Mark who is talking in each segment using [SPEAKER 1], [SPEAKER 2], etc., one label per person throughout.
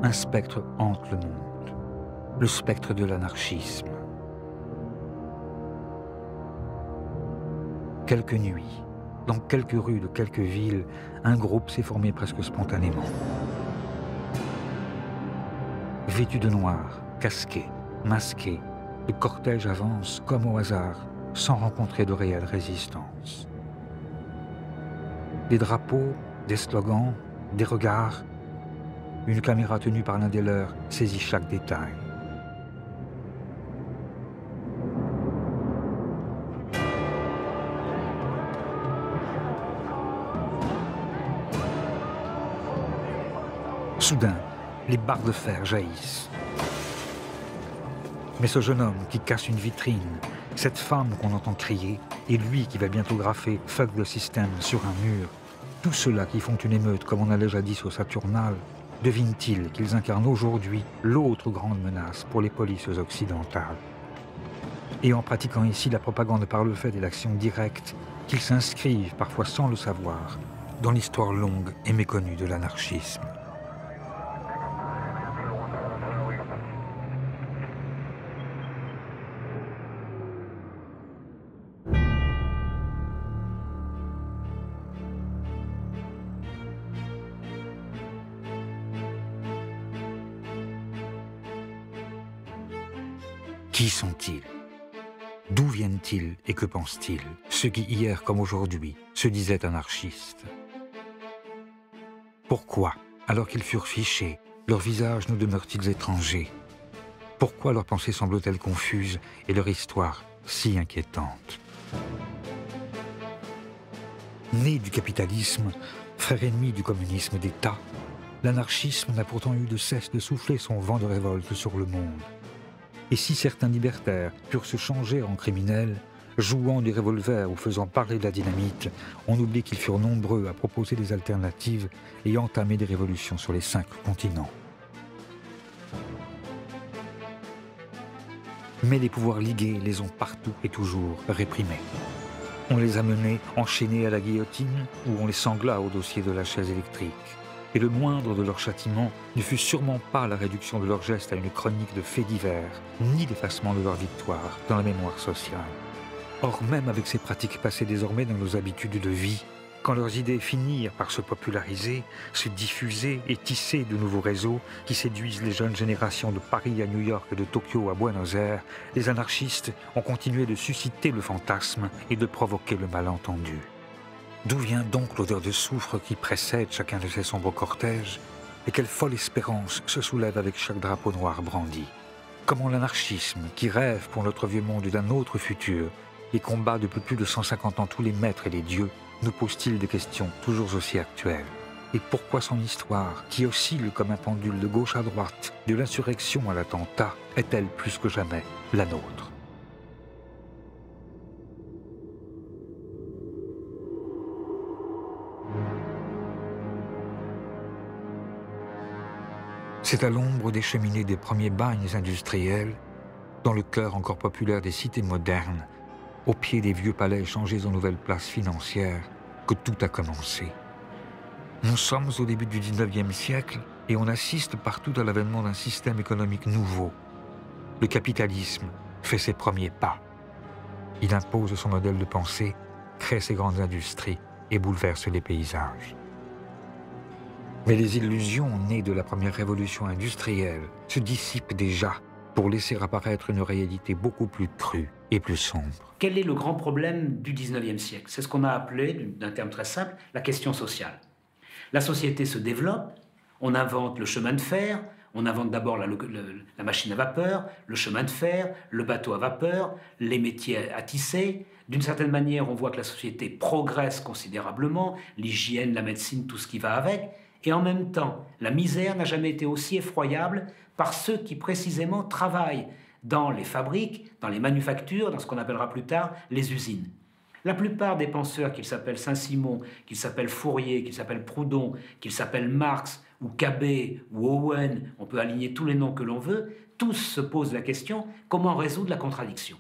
[SPEAKER 1] un spectre hante le monde, le spectre de l'anarchisme. Quelques nuits, dans quelques rues de quelques villes, un groupe s'est formé presque spontanément. Vêtu de noir, casqué, masqué, le cortège avance comme au hasard, sans rencontrer de réelle résistance. Des drapeaux, des slogans, des regards. Une caméra tenue par l'un des leurs saisit chaque détail. Soudain, les barres de fer jaillissent. Mais ce jeune homme qui casse une vitrine, cette femme qu'on entend crier, et lui qui va bientôt graffer « Fuck the system » sur un mur, tous ceux-là qui font une émeute comme on allait jadis au Saturnal, devinent-ils qu'ils incarnent aujourd'hui l'autre grande menace pour les polices occidentales? Et en pratiquant ici la propagande par le fait et l'action directe, qu'ils s'inscrivent, parfois sans le savoir, dans l'histoire longue et méconnue de l'anarchisme. Qui sont-ils? D'où viennent-ils et que pensent-ils, ceux qui hier comme aujourd'hui se disaient anarchistes? Pourquoi, alors qu'ils furent fichés, leurs visages nous demeurent-ils étrangers? Pourquoi leurs pensées semblent-elles confuses et leur histoire si inquiétante? Né du capitalisme, frère ennemi du communisme d'État, l'anarchisme n'a pourtant eu de cesse de souffler son vent de révolte sur le monde. Et si certains libertaires purent se changer en criminels, jouant des revolvers ou faisant parler de la dynamite, on oublie qu'ils furent nombreux à proposer des alternatives et entamer des révolutions sur les 5 continents. Mais les pouvoirs ligués les ont partout et toujours réprimés. On les a menés enchaînés à la guillotine ou on les sangla au dossier de la chaise électrique. Et le moindre de leurs châtiments ne fut sûrement pas la réduction de leurs gestes à une chronique de faits divers, ni l'effacement de leur victoire dans la mémoire sociale. Or, même avec ces pratiques passées désormais dans nos habitudes de vie, quand leurs idées finirent par se populariser, se diffuser et tisser de nouveaux réseaux qui séduisent les jeunes générations de Paris à New York et de Tokyo à Buenos Aires, les anarchistes ont continué de susciter le fantasme et de provoquer le malentendu. D'où vient donc l'odeur de soufre qui précède chacun de ces sombres cortèges? Et quelle folle espérance se soulève avec chaque drapeau noir brandi? Comment l'anarchisme, qui rêve pour notre vieux monde d'un autre futur et combat depuis plus de 150 ans tous les maîtres et les dieux, nous pose-t-il des questions toujours aussi actuelles? Et pourquoi son histoire, qui oscille comme un pendule de gauche à droite, de l'insurrection à l'attentat, est-elle plus que jamais la nôtre? C'est à l'ombre des cheminées des premiers bagnes industriels, dans le cœur encore populaire des cités modernes, au pied des vieux palais changés en nouvelles places financières, que tout a commencé. Nous sommes au début du 19e siècle et on assiste partout à l'avènement d'un système économique nouveau. Le capitalisme fait ses premiers pas. Il impose son modèle de pensée, crée ses grandes industries et bouleverse les paysages. Mais les illusions nées de la première révolution industrielle se dissipent déjà pour laisser apparaître une réalité beaucoup plus crue et plus sombre.
[SPEAKER 2] Quel est le grand problème du 19e siècle? C'est ce qu'on a appelé, d'un terme très simple, la question sociale. La société se développe, on invente le chemin de fer, on invente d'abord la machine à vapeur, le chemin de fer, le bateau à vapeur, les métiers à tisser. D'une certaine manière, on voit que la société progresse considérablement, l'hygiène, la médecine, tout ce qui va avec. Et en même temps, la misère n'a jamais été aussi effroyable par ceux qui précisément travaillent dans les fabriques, dans les manufactures, dans ce qu'on appellera plus tard les usines. La plupart des penseurs, qu'ils s'appellent Saint-Simon, qu'ils s'appellent Fourier, qu'ils s'appellent Proudhon, qu'ils s'appellent Marx ou Cabet ou Owen, on peut aligner tous les noms que l'on veut, tous se posent la question comment résoudre la contradiction.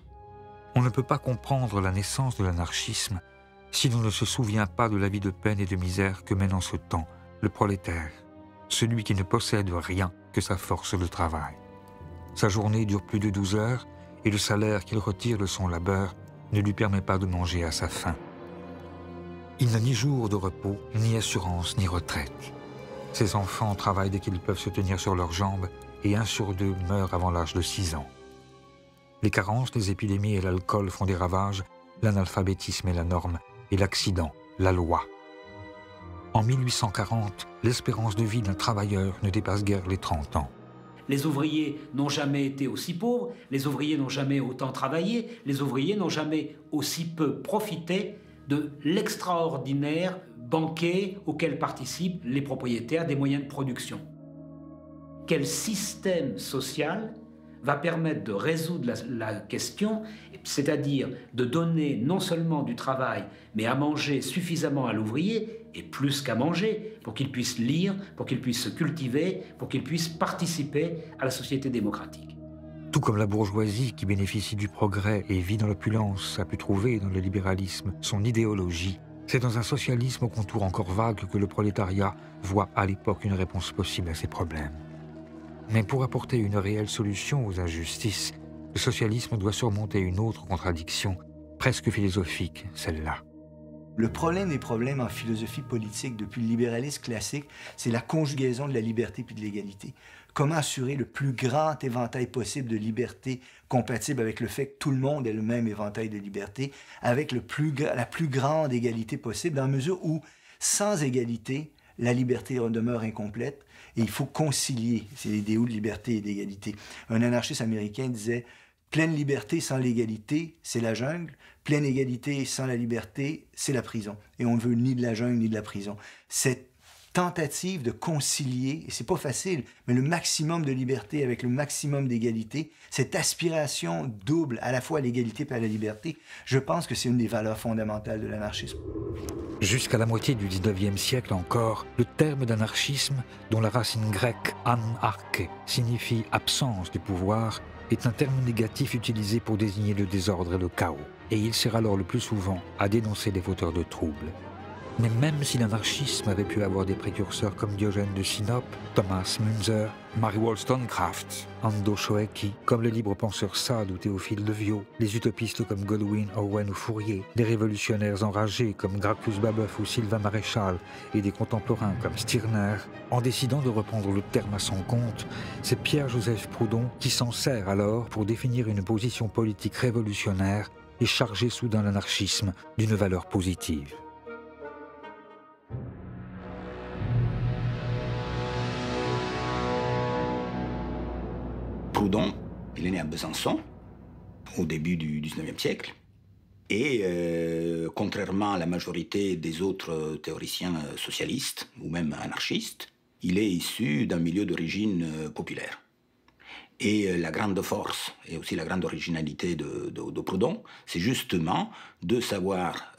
[SPEAKER 1] On ne peut pas comprendre la naissance de l'anarchisme si l'on ne se souvient pas de la vie de peine et de misère que mène en ce temps le prolétaire, celui qui ne possède rien que sa force de travail. Sa journée dure plus de 12 heures et le salaire qu'il retire de son labeur ne lui permet pas de manger à sa faim. Il n'a ni jour de repos, ni assurance, ni retraite. Ses enfants travaillent dès qu'ils peuvent se tenir sur leurs jambes et 1 sur 2 meurt avant l'âge de 6 ans. Les carences, les épidémies et l'alcool font des ravages, l'analphabétisme est la norme et l'accident, la loi. En 1840, l'espérance de vie d'un travailleur ne dépasse guère les 30 ans.
[SPEAKER 2] Les ouvriers n'ont jamais été aussi pauvres, les ouvriers n'ont jamais autant travaillé, les ouvriers n'ont jamais aussi peu profité de l'extraordinaire banquet auquel participent les propriétaires des moyens de production. Quel système social va permettre de résoudre la question, c'est-à-dire de donner non seulement du travail, mais à manger suffisamment à l'ouvrier, et plus qu'à manger, pour qu'il puisse lire, pour qu'il puisse se cultiver, pour qu'il puisse participer à la société démocratique.
[SPEAKER 1] Tout comme la bourgeoisie qui bénéficie du progrès et vit dans l'opulence a pu trouver dans le libéralisme son idéologie, c'est dans un socialisme au contour encore vague que le prolétariat voit à l'époque une réponse possible à ses problèmes. Mais pour apporter une réelle solution aux injustices, le socialisme doit surmonter une autre contradiction, presque philosophique, celle-là.
[SPEAKER 3] Le problème des problèmes en philosophie politique depuis le libéralisme classique, c'est la conjugaison de la liberté puis de l'égalité. Comment assurer le plus grand éventail possible de liberté compatible avec le fait que tout le monde ait le même éventail de liberté, avec la plus grande égalité possible, dans la mesure où, sans égalité, la liberté demeure incomplète et il faut concilier ces idéaux de liberté et d'égalité. Un anarchiste américain disait « Pleine liberté sans l'égalité, c'est la jungle. Pleine égalité sans la liberté, c'est la prison. » Et on ne veut ni de la jungle ni de la prison. Cette tentative de concilier, et c'est pas facile, mais le maximum de liberté avec le maximum d'égalité, cette aspiration double à la fois à l'égalité et à la liberté, je pense que c'est une des valeurs fondamentales de l'anarchisme.
[SPEAKER 1] Jusqu'à la moitié du 19e siècle encore, le terme d'anarchisme, dont la racine grecque anarche signifie absence du pouvoir, est un terme négatif utilisé pour désigner le désordre et le chaos. Et il sert alors le plus souvent à dénoncer les fauteurs de troubles. Mais même si l'anarchisme avait pu avoir des précurseurs comme Diogène de Sinope, Thomas Müntzer, Mary Wollstonecraft, Ando Shoeki, comme le libre penseur Sade ou Théophile de Viau, les utopistes comme Godwin, Owen ou Fourier, les révolutionnaires enragés comme Gracchus Babeuf ou Sylvain Maréchal et des contemporains comme Stirner, en décidant de reprendre le terme à son compte, c'est Pierre-Joseph Proudhon qui s'en sert alors pour définir une position politique révolutionnaire et charger soudain l'anarchisme d'une valeur positive.
[SPEAKER 4] Proudhon, il est né à Besançon, au début du 19e siècle. Et contrairement à la majorité des autres théoriciens socialistes, ou même anarchistes, il est issu d'un milieu d'origine populaire. Et la grande force, et aussi la grande originalité de Proudhon, c'est justement de savoir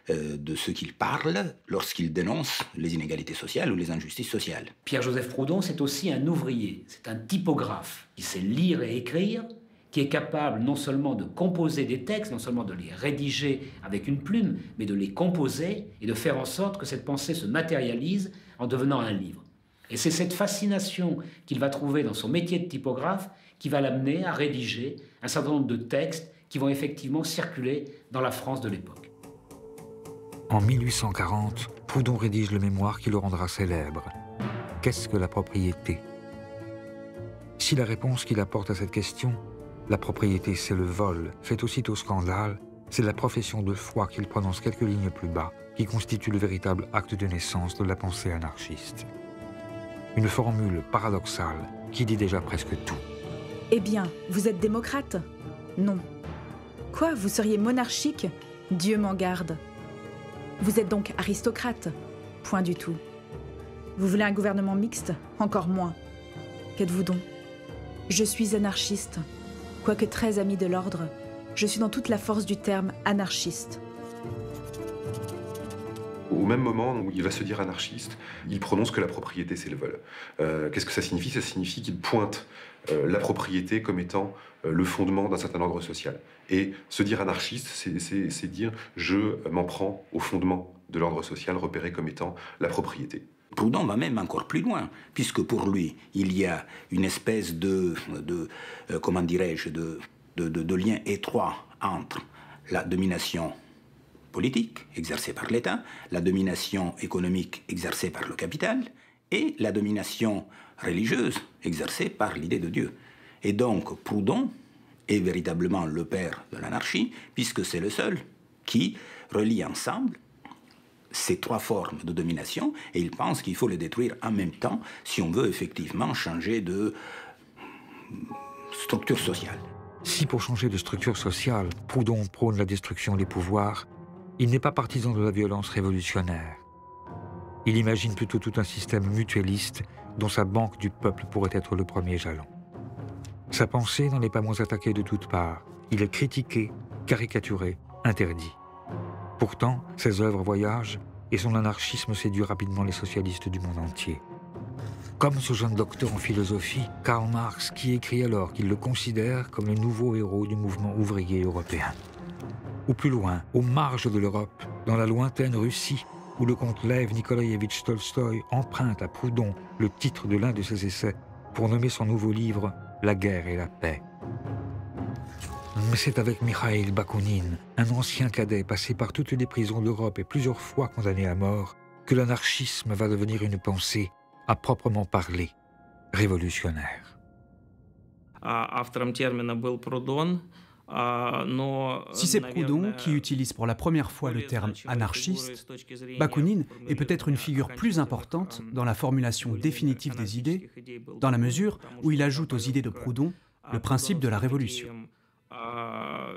[SPEAKER 4] de ce qu'il parle lorsqu'il dénonce les inégalités sociales ou les injustices sociales.
[SPEAKER 2] Pierre-Joseph Proudhon, c'est aussi un ouvrier, c'est un typographe qui sait lire et écrire, qui est capable non seulement de composer des textes, non seulement de les rédiger avec une plume, mais de les composer et de faire en sorte que cette pensée se matérialise en devenant un livre. Et c'est cette fascination qu'il va trouver dans son métier de typographe qui va l'amener à rédiger un certain nombre de textes qui vont effectivement circuler dans la France de l'époque.
[SPEAKER 1] En 1840, Proudhon rédige le mémoire qui le rendra célèbre. Qu'est-ce que la propriété? Si la réponse qu'il apporte à cette question, la propriété c'est le vol, fait aussitôt scandale, c'est la profession de foi qu'il prononce quelques lignes plus bas, qui constitue le véritable acte de naissance de la pensée anarchiste. Une formule paradoxale qui dit déjà presque tout.
[SPEAKER 5] Eh bien, vous êtes démocrate? Non. Quoi, vous seriez monarchique? Dieu m'en garde. Vous êtes donc aristocrate? Point du tout. Vous voulez un gouvernement mixte? Encore moins. Qu'êtes-vous donc? Je suis anarchiste. Quoique très ami de l'ordre, je suis dans toute la force du terme anarchiste.
[SPEAKER 6] Au même moment où il va se dire anarchiste, il prononce que la propriété, c'est le vol. Qu'est-ce que ça signifie? Ça signifie qu'il pointe la propriété comme étant le fondement d'un certain ordre social. Et se dire anarchiste, c'est dire je m'en prends au fondement de l'ordre social repéré comme étant la propriété.
[SPEAKER 4] Proudhon va même encore plus loin, puisque pour lui, il y a une espèce comment dirais-je, de lien étroit entre la domination politique exercée par l'État, la domination économique exercée par le capital et la domination religieuse exercée par l'idée de Dieu. Et donc Proudhon est véritablement le père de l'anarchie, puisque c'est le seul qui relie ensemble ces trois formes de domination, et il pense qu'il faut les détruire en même temps si on veut effectivement changer de structure sociale.
[SPEAKER 1] Si pour changer de structure sociale, Proudhon prône la destruction des pouvoirs, il n'est pas partisan de la violence révolutionnaire. Il imagine plutôt tout un système mutualiste dont sa banque du peuple pourrait être le premier jalon. Sa pensée n'en est pas moins attaquée de toutes parts. Il est critiqué, caricaturé, interdit. Pourtant, ses œuvres voyagent et son anarchisme séduit rapidement les socialistes du monde entier. Comme ce jeune docteur en philosophie, Karl Marx, qui écrit alors qu'il le considère comme le nouveau héros du mouvement ouvrier européen. Ou plus loin, aux marges de l'Europe, dans la lointaine Russie, où le comte Lev Nikolaïevitch Tolstoï emprunte à Proudhon le titre de l'un de ses essais pour nommer son nouveau livre « La guerre et la paix ». Mais c'est avec Mikhaïl Bakounine, un ancien cadet passé par toutes les prisons d'Europe et plusieurs fois condamné à mort, que l'anarchisme va devenir une pensée, à proprement parler, révolutionnaire.
[SPEAKER 7] Si c'est Proudhon qui utilise pour la première fois le terme anarchiste, Bakounine est peut-être une figure plus importante dans la formulation définitive des idées, dans la mesure où il ajoute aux idées de Proudhon le principe de la révolution.
[SPEAKER 8] À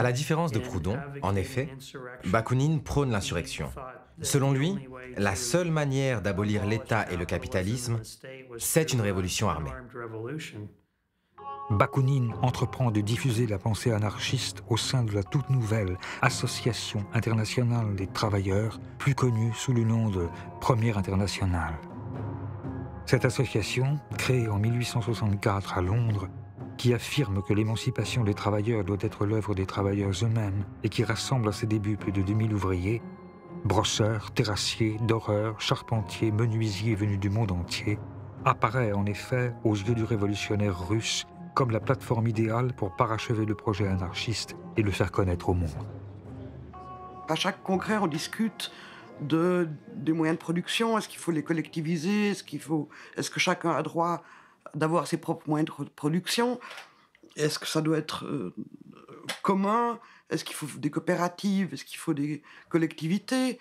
[SPEAKER 8] la différence de Proudhon, en effet, Bakounine prône l'insurrection. Selon lui, la seule manière d'abolir l'État et le capitalisme, c'est une révolution armée.
[SPEAKER 1] Bakounine entreprend de diffuser la pensée anarchiste au sein de la toute nouvelle Association internationale des travailleurs, plus connue sous le nom de Première Internationale. Cette association, créée en 1864 à Londres, qui affirme que l'émancipation des travailleurs doit être l'œuvre des travailleurs eux-mêmes et qui rassemble à ses débuts plus de 2000 ouvriers, brosseurs, terrassiers, doreurs, charpentiers, menuisiers venus du monde entier, apparaît en effet aux yeux du révolutionnaire russe comme la plateforme idéale pour parachever le projet anarchiste et le faire connaître au monde.
[SPEAKER 9] À chaque congrès, on discute des moyens de production. Est-ce qu'il faut les collectiviser? Est-ce que chacun a droit d'avoir ses propres moyens de production? Est-ce que ça doit être commun? Est-ce qu'il faut des coopératives? Est-ce qu'il faut des collectivités?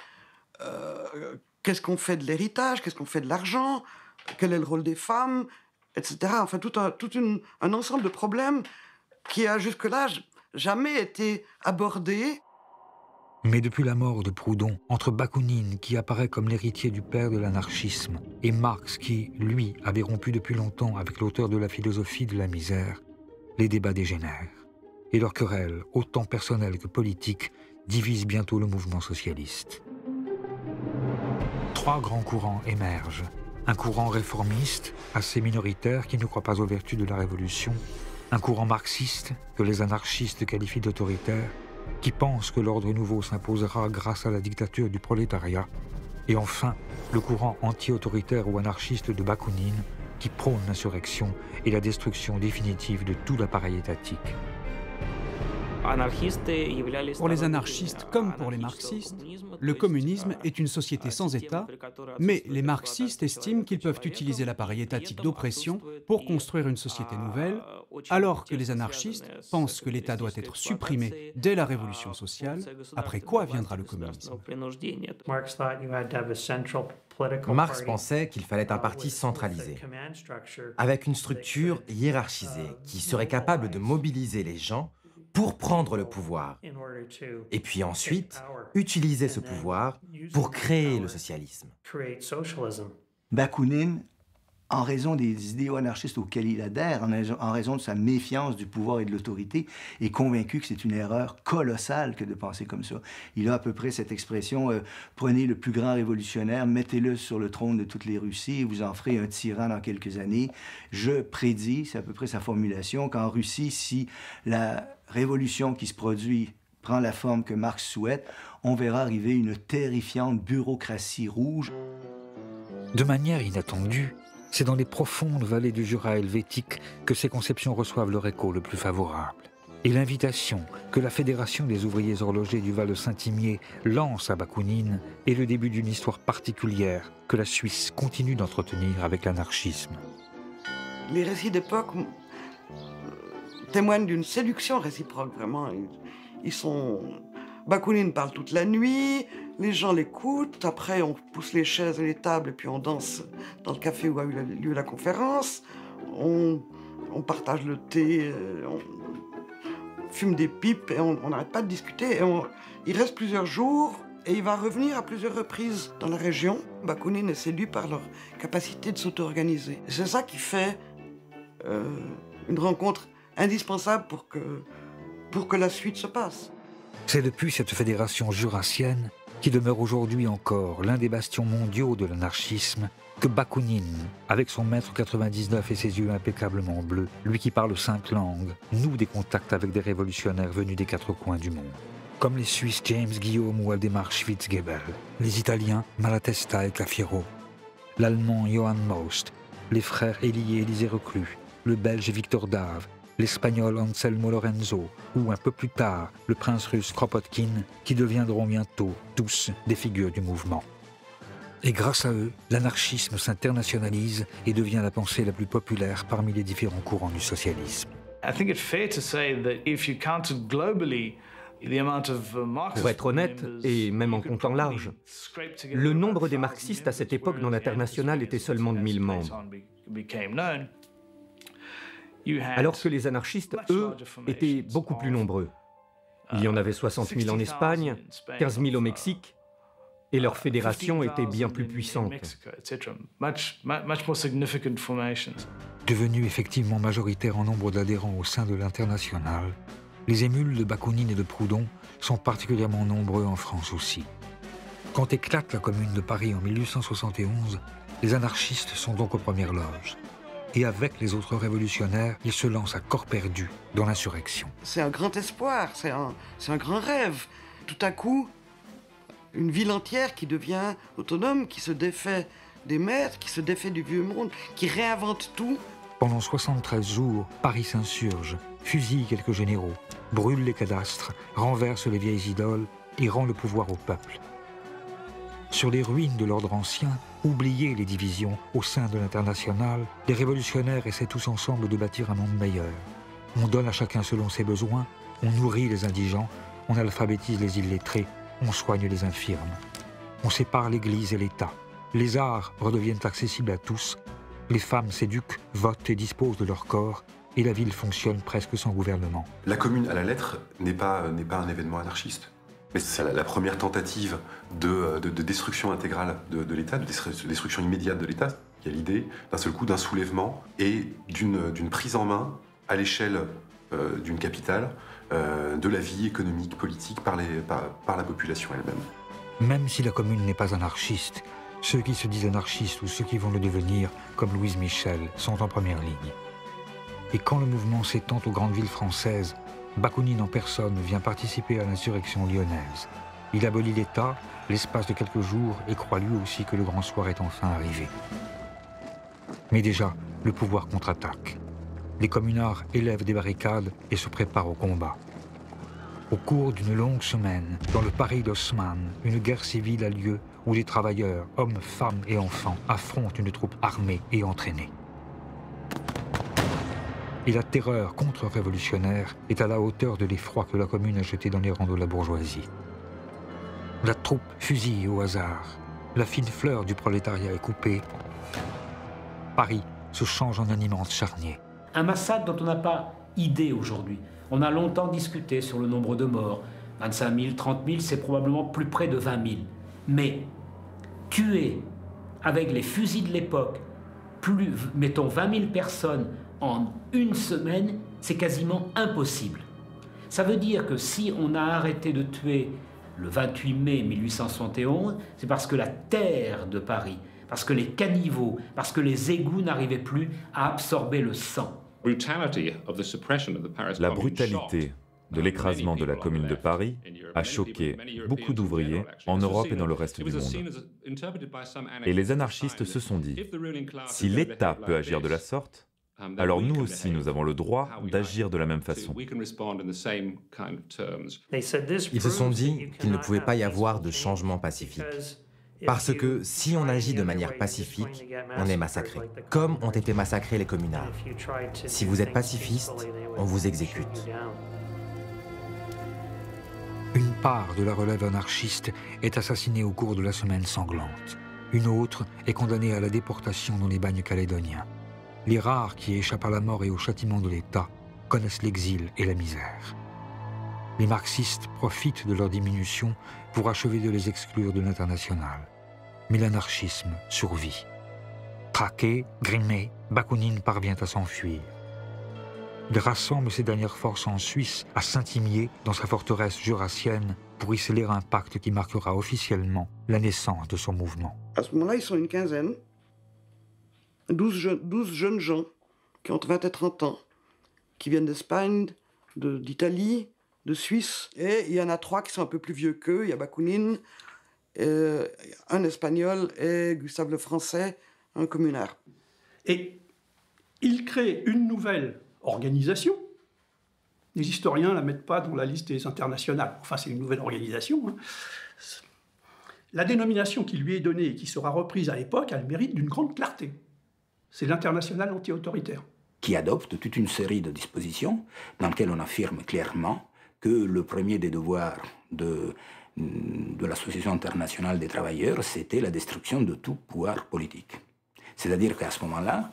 [SPEAKER 9] Qu'est-ce qu'on fait de l'héritage? Qu'est-ce qu'on fait de l'argent? Quel est le rôle des femmes? Etc. Enfin, tout un ensemble de problèmes qui a jusque-là jamais été abordé.
[SPEAKER 1] Mais depuis la mort de Proudhon, entre Bakounine, qui apparaît comme l'héritier du père de l'anarchisme, et Marx, qui, lui, avait rompu depuis longtemps avec l'auteur de la philosophie de la misère, les débats dégénèrent. Et leur querelle, autant personnelle que politique, divise bientôt le mouvement socialiste. Trois grands courants émergent. Un courant réformiste, assez minoritaire, qui ne croit pas aux vertus de la révolution. Un courant marxiste, que les anarchistes qualifient d'autoritaire, qui pense que l'ordre nouveau s'imposera grâce à la dictature du prolétariat, et enfin le courant anti-autoritaire ou anarchiste de Bakounine, qui prône l'insurrection et la destruction définitive de tout l'appareil étatique.
[SPEAKER 7] Pour les anarchistes comme pour les marxistes, le communisme est une société sans État, mais les marxistes estiment qu'ils peuvent utiliser l'appareil étatique d'oppression pour construire une société nouvelle, alors que les anarchistes pensent que l'État doit être supprimé dès la révolution sociale, après quoi viendra le communisme.
[SPEAKER 8] Marx pensait qu'il fallait un parti centralisé, avec une structure hiérarchisée qui serait capable de mobiliser les gens pour prendre le pouvoir, et puis ensuite utiliser ce pouvoir pour créer le socialisme.
[SPEAKER 3] Bakounine, en raison des idéaux anarchistes auxquels il adhère, en raison de sa méfiance du pouvoir et de l'autorité, est convaincu que c'est une erreur colossale que de penser comme ça. Il a à peu près cette expression « Prenez le plus grand révolutionnaire, mettez-le sur le trône de toutes les Russies, et vous en ferez un tyran dans quelques années. Je prédis, c'est à peu près sa formulation, qu'en Russie, si la révolution qui se produit prend la forme que Marx souhaite, on verra arriver une terrifiante bureaucratie rouge.
[SPEAKER 1] De manière inattendue, c'est dans les profondes vallées du Jura helvétique que ces conceptions reçoivent leur écho le plus favorable. Et l'invitation que la Fédération des ouvriers horlogers du Val de Saint-Imier lance à Bakounine est le début d'une histoire particulière que la Suisse continue d'entretenir avec l'anarchisme.
[SPEAKER 9] Les récits d'époque témoignent d'une séduction réciproque, vraiment. Bakounine parle toute la nuit, les gens l'écoutent, après on pousse les chaises et les tables et puis on danse dans le café où a eu lieu la conférence, on partage le thé, on fume des pipes et on n'arrête pas de discuter. Il reste plusieurs jours et il va revenir à plusieurs reprises dans la région. Bakounine est séduit par leur capacité de s'auto-organiser. C'est ça qui fait une rencontre indispensable pour que la suite se passe.
[SPEAKER 1] C'est depuis cette fédération jurassienne, qui demeure aujourd'hui encore l'un des bastions mondiaux de l'anarchisme, que Bakounine, avec son mètre 99 et ses yeux impeccablement bleus, lui qui parle 5 langues, noue des contacts avec des révolutionnaires venus des 4 coins du monde. Comme les Suisses James Guillaume ou Waldemar Schwitzgebel, les Italiens Malatesta et Cafiero, l'Allemand Johann Most, les frères Élie et Élisée Reclus, le Belge Victor Dave, l'Espagnol Anselmo Lorenzo, ou un peu plus tard, le prince russe Kropotkin, qui deviendront bientôt tous des figures du mouvement. Et grâce à eux, l'anarchisme s'internationalise et devient la pensée la plus populaire parmi les différents courants du socialisme.
[SPEAKER 10] Pour être honnête, et même en comptant large, le nombre des marxistes à cette époque dans l'Internationale était seulement de 1000 membres. Alors que les anarchistes, eux, étaient beaucoup plus nombreux. Il y en avait 60 000 en Espagne, 15 000 au Mexique, et leur fédération était bien plus puissante.
[SPEAKER 1] Devenus effectivement majoritaires en nombre d'adhérents au sein de l'Internationale, les émules de Bakounine et de Proudhon sont particulièrement nombreux en France aussi. Quand éclate la Commune de Paris en 1871, les anarchistes sont donc aux premières loges. Et avec les autres révolutionnaires, ils se lancent à corps perdu dans l'insurrection.
[SPEAKER 9] C'est un grand espoir, c'est un grand rêve. Tout à coup, une ville entière qui devient autonome, qui se défait des maîtres, qui se défait du vieux monde, qui réinvente tout.
[SPEAKER 1] Pendant 73 jours, Paris s'insurge, fusille quelques généraux, brûle les cadastres, renverse les vieilles idoles et rend le pouvoir au peuple. Sur les ruines de l'ordre ancien, oubliez les divisions au sein de l'Internationale, les révolutionnaires essaient tous ensemble de bâtir un monde meilleur. On donne à chacun selon ses besoins, on nourrit les indigents, on alphabétise les illettrés, on soigne les infirmes. On sépare l'Église et l'État. Les arts redeviennent accessibles à tous, les femmes s'éduquent, votent et disposent de leur corps, et la ville fonctionne presque sans gouvernement.
[SPEAKER 6] La Commune à la lettre n'est pas un événement anarchiste. Mais c'est la première tentative de destruction intégrale de l'État, de destruction immédiate de l'État. Il y a l'idée, d'un seul coup, d'un soulèvement et d'une prise en main, à l'échelle d'une capitale, de la vie économique, politique, par la population elle-même.
[SPEAKER 1] Même si la Commune n'est pas anarchiste, ceux qui se disent anarchistes ou ceux qui vont le devenir, comme Louise Michel, sont en première ligne. Et quand le mouvement s'étend aux grandes villes françaises, Bakounine en personne vient participer à l'insurrection lyonnaise. Il abolit l'État, l'espace de quelques jours, et croit lui aussi que le grand soir est enfin arrivé. Mais déjà, le pouvoir contre-attaque. Les communards élèvent des barricades et se préparent au combat. Au cours d'une longue semaine, dans le Paris d'Haussmann, une guerre civile a lieu où les travailleurs, hommes, femmes et enfants, affrontent une troupe armée et entraînée. Et la terreur contre-révolutionnaire est à la hauteur de l'effroi que la Commune a jeté dans les rangs de la bourgeoisie. La troupe fusille au hasard. La fine fleur du prolétariat est coupée. Paris se change en un immense charnier.
[SPEAKER 2] Un massacre dont on n'a pas idée aujourd'hui. On a longtemps discuté sur le nombre de morts. 25 000, 30 000, c'est probablement plus près de 20 000. Mais tuer avec les fusils de l'époque, mettons 20 000 personnes en une semaine, c'est quasiment impossible. Ça veut dire que si on a arrêté de tuer le 28 mai 1871, c'est parce que la terre de Paris, parce que les caniveaux, parce que les égouts n'arrivaient plus à absorber le sang.
[SPEAKER 11] La brutalité de l'écrasement de la Commune de Paris a choqué beaucoup d'ouvriers en Europe et dans le reste du monde. Et les anarchistes se sont dit, si l'État peut agir de la sorte, alors nous aussi nous avons le droit d'agir de la même façon.
[SPEAKER 8] Ils se sont dit qu'il ne pouvait pas y avoir de changement pacifique. Parce que si on agit de manière pacifique, on est massacré, comme ont été massacrés les communards. Si vous êtes pacifiste, on vous exécute.
[SPEAKER 1] Une part de la relève anarchiste est assassinée au cours de la Semaine sanglante. Une autre est condamnée à la déportation dans les bagnes calédoniens. Les rares qui échappent à la mort et au châtiment de l'État connaissent l'exil et la misère. Les marxistes profitent de leur diminution pour achever de les exclure de l'international. Mais l'anarchisme survit. Traqué, grimé, Bakounine parvient à s'enfuir. Il rassemble ses dernières forces en Suisse, à Saint-Imier, dans sa forteresse jurassienne, pour y sceller un pacte qui marquera officiellement la naissance de son mouvement.
[SPEAKER 9] À ce moment-là, ils sont une quinzaine, 12 jeunes gens qui ont entre 20 et 30 ans, qui viennent d'Espagne, d'Italie, de Suisse, et il y en a 3 qui sont un peu plus vieux qu'eux. Il y a Bakounine, un Espagnol et Gustave le Français, un communard.
[SPEAKER 12] Et il crée une nouvelle organisation. Les historiens ne la mettent pas dans la liste des internationales. Enfin, c'est une nouvelle organisation. Hein. La dénomination qui lui est donnée et qui sera reprise à l'époque a le mérite d'une grande clarté. C'est l'international anti-autoritaire.
[SPEAKER 4] Qui adopte toute une série de dispositions dans lesquelles on affirme clairement que le premier des devoirs de l'Association internationale des travailleurs, c'était la destruction de tout pouvoir politique. C'est-à-dire qu'à ce moment-là,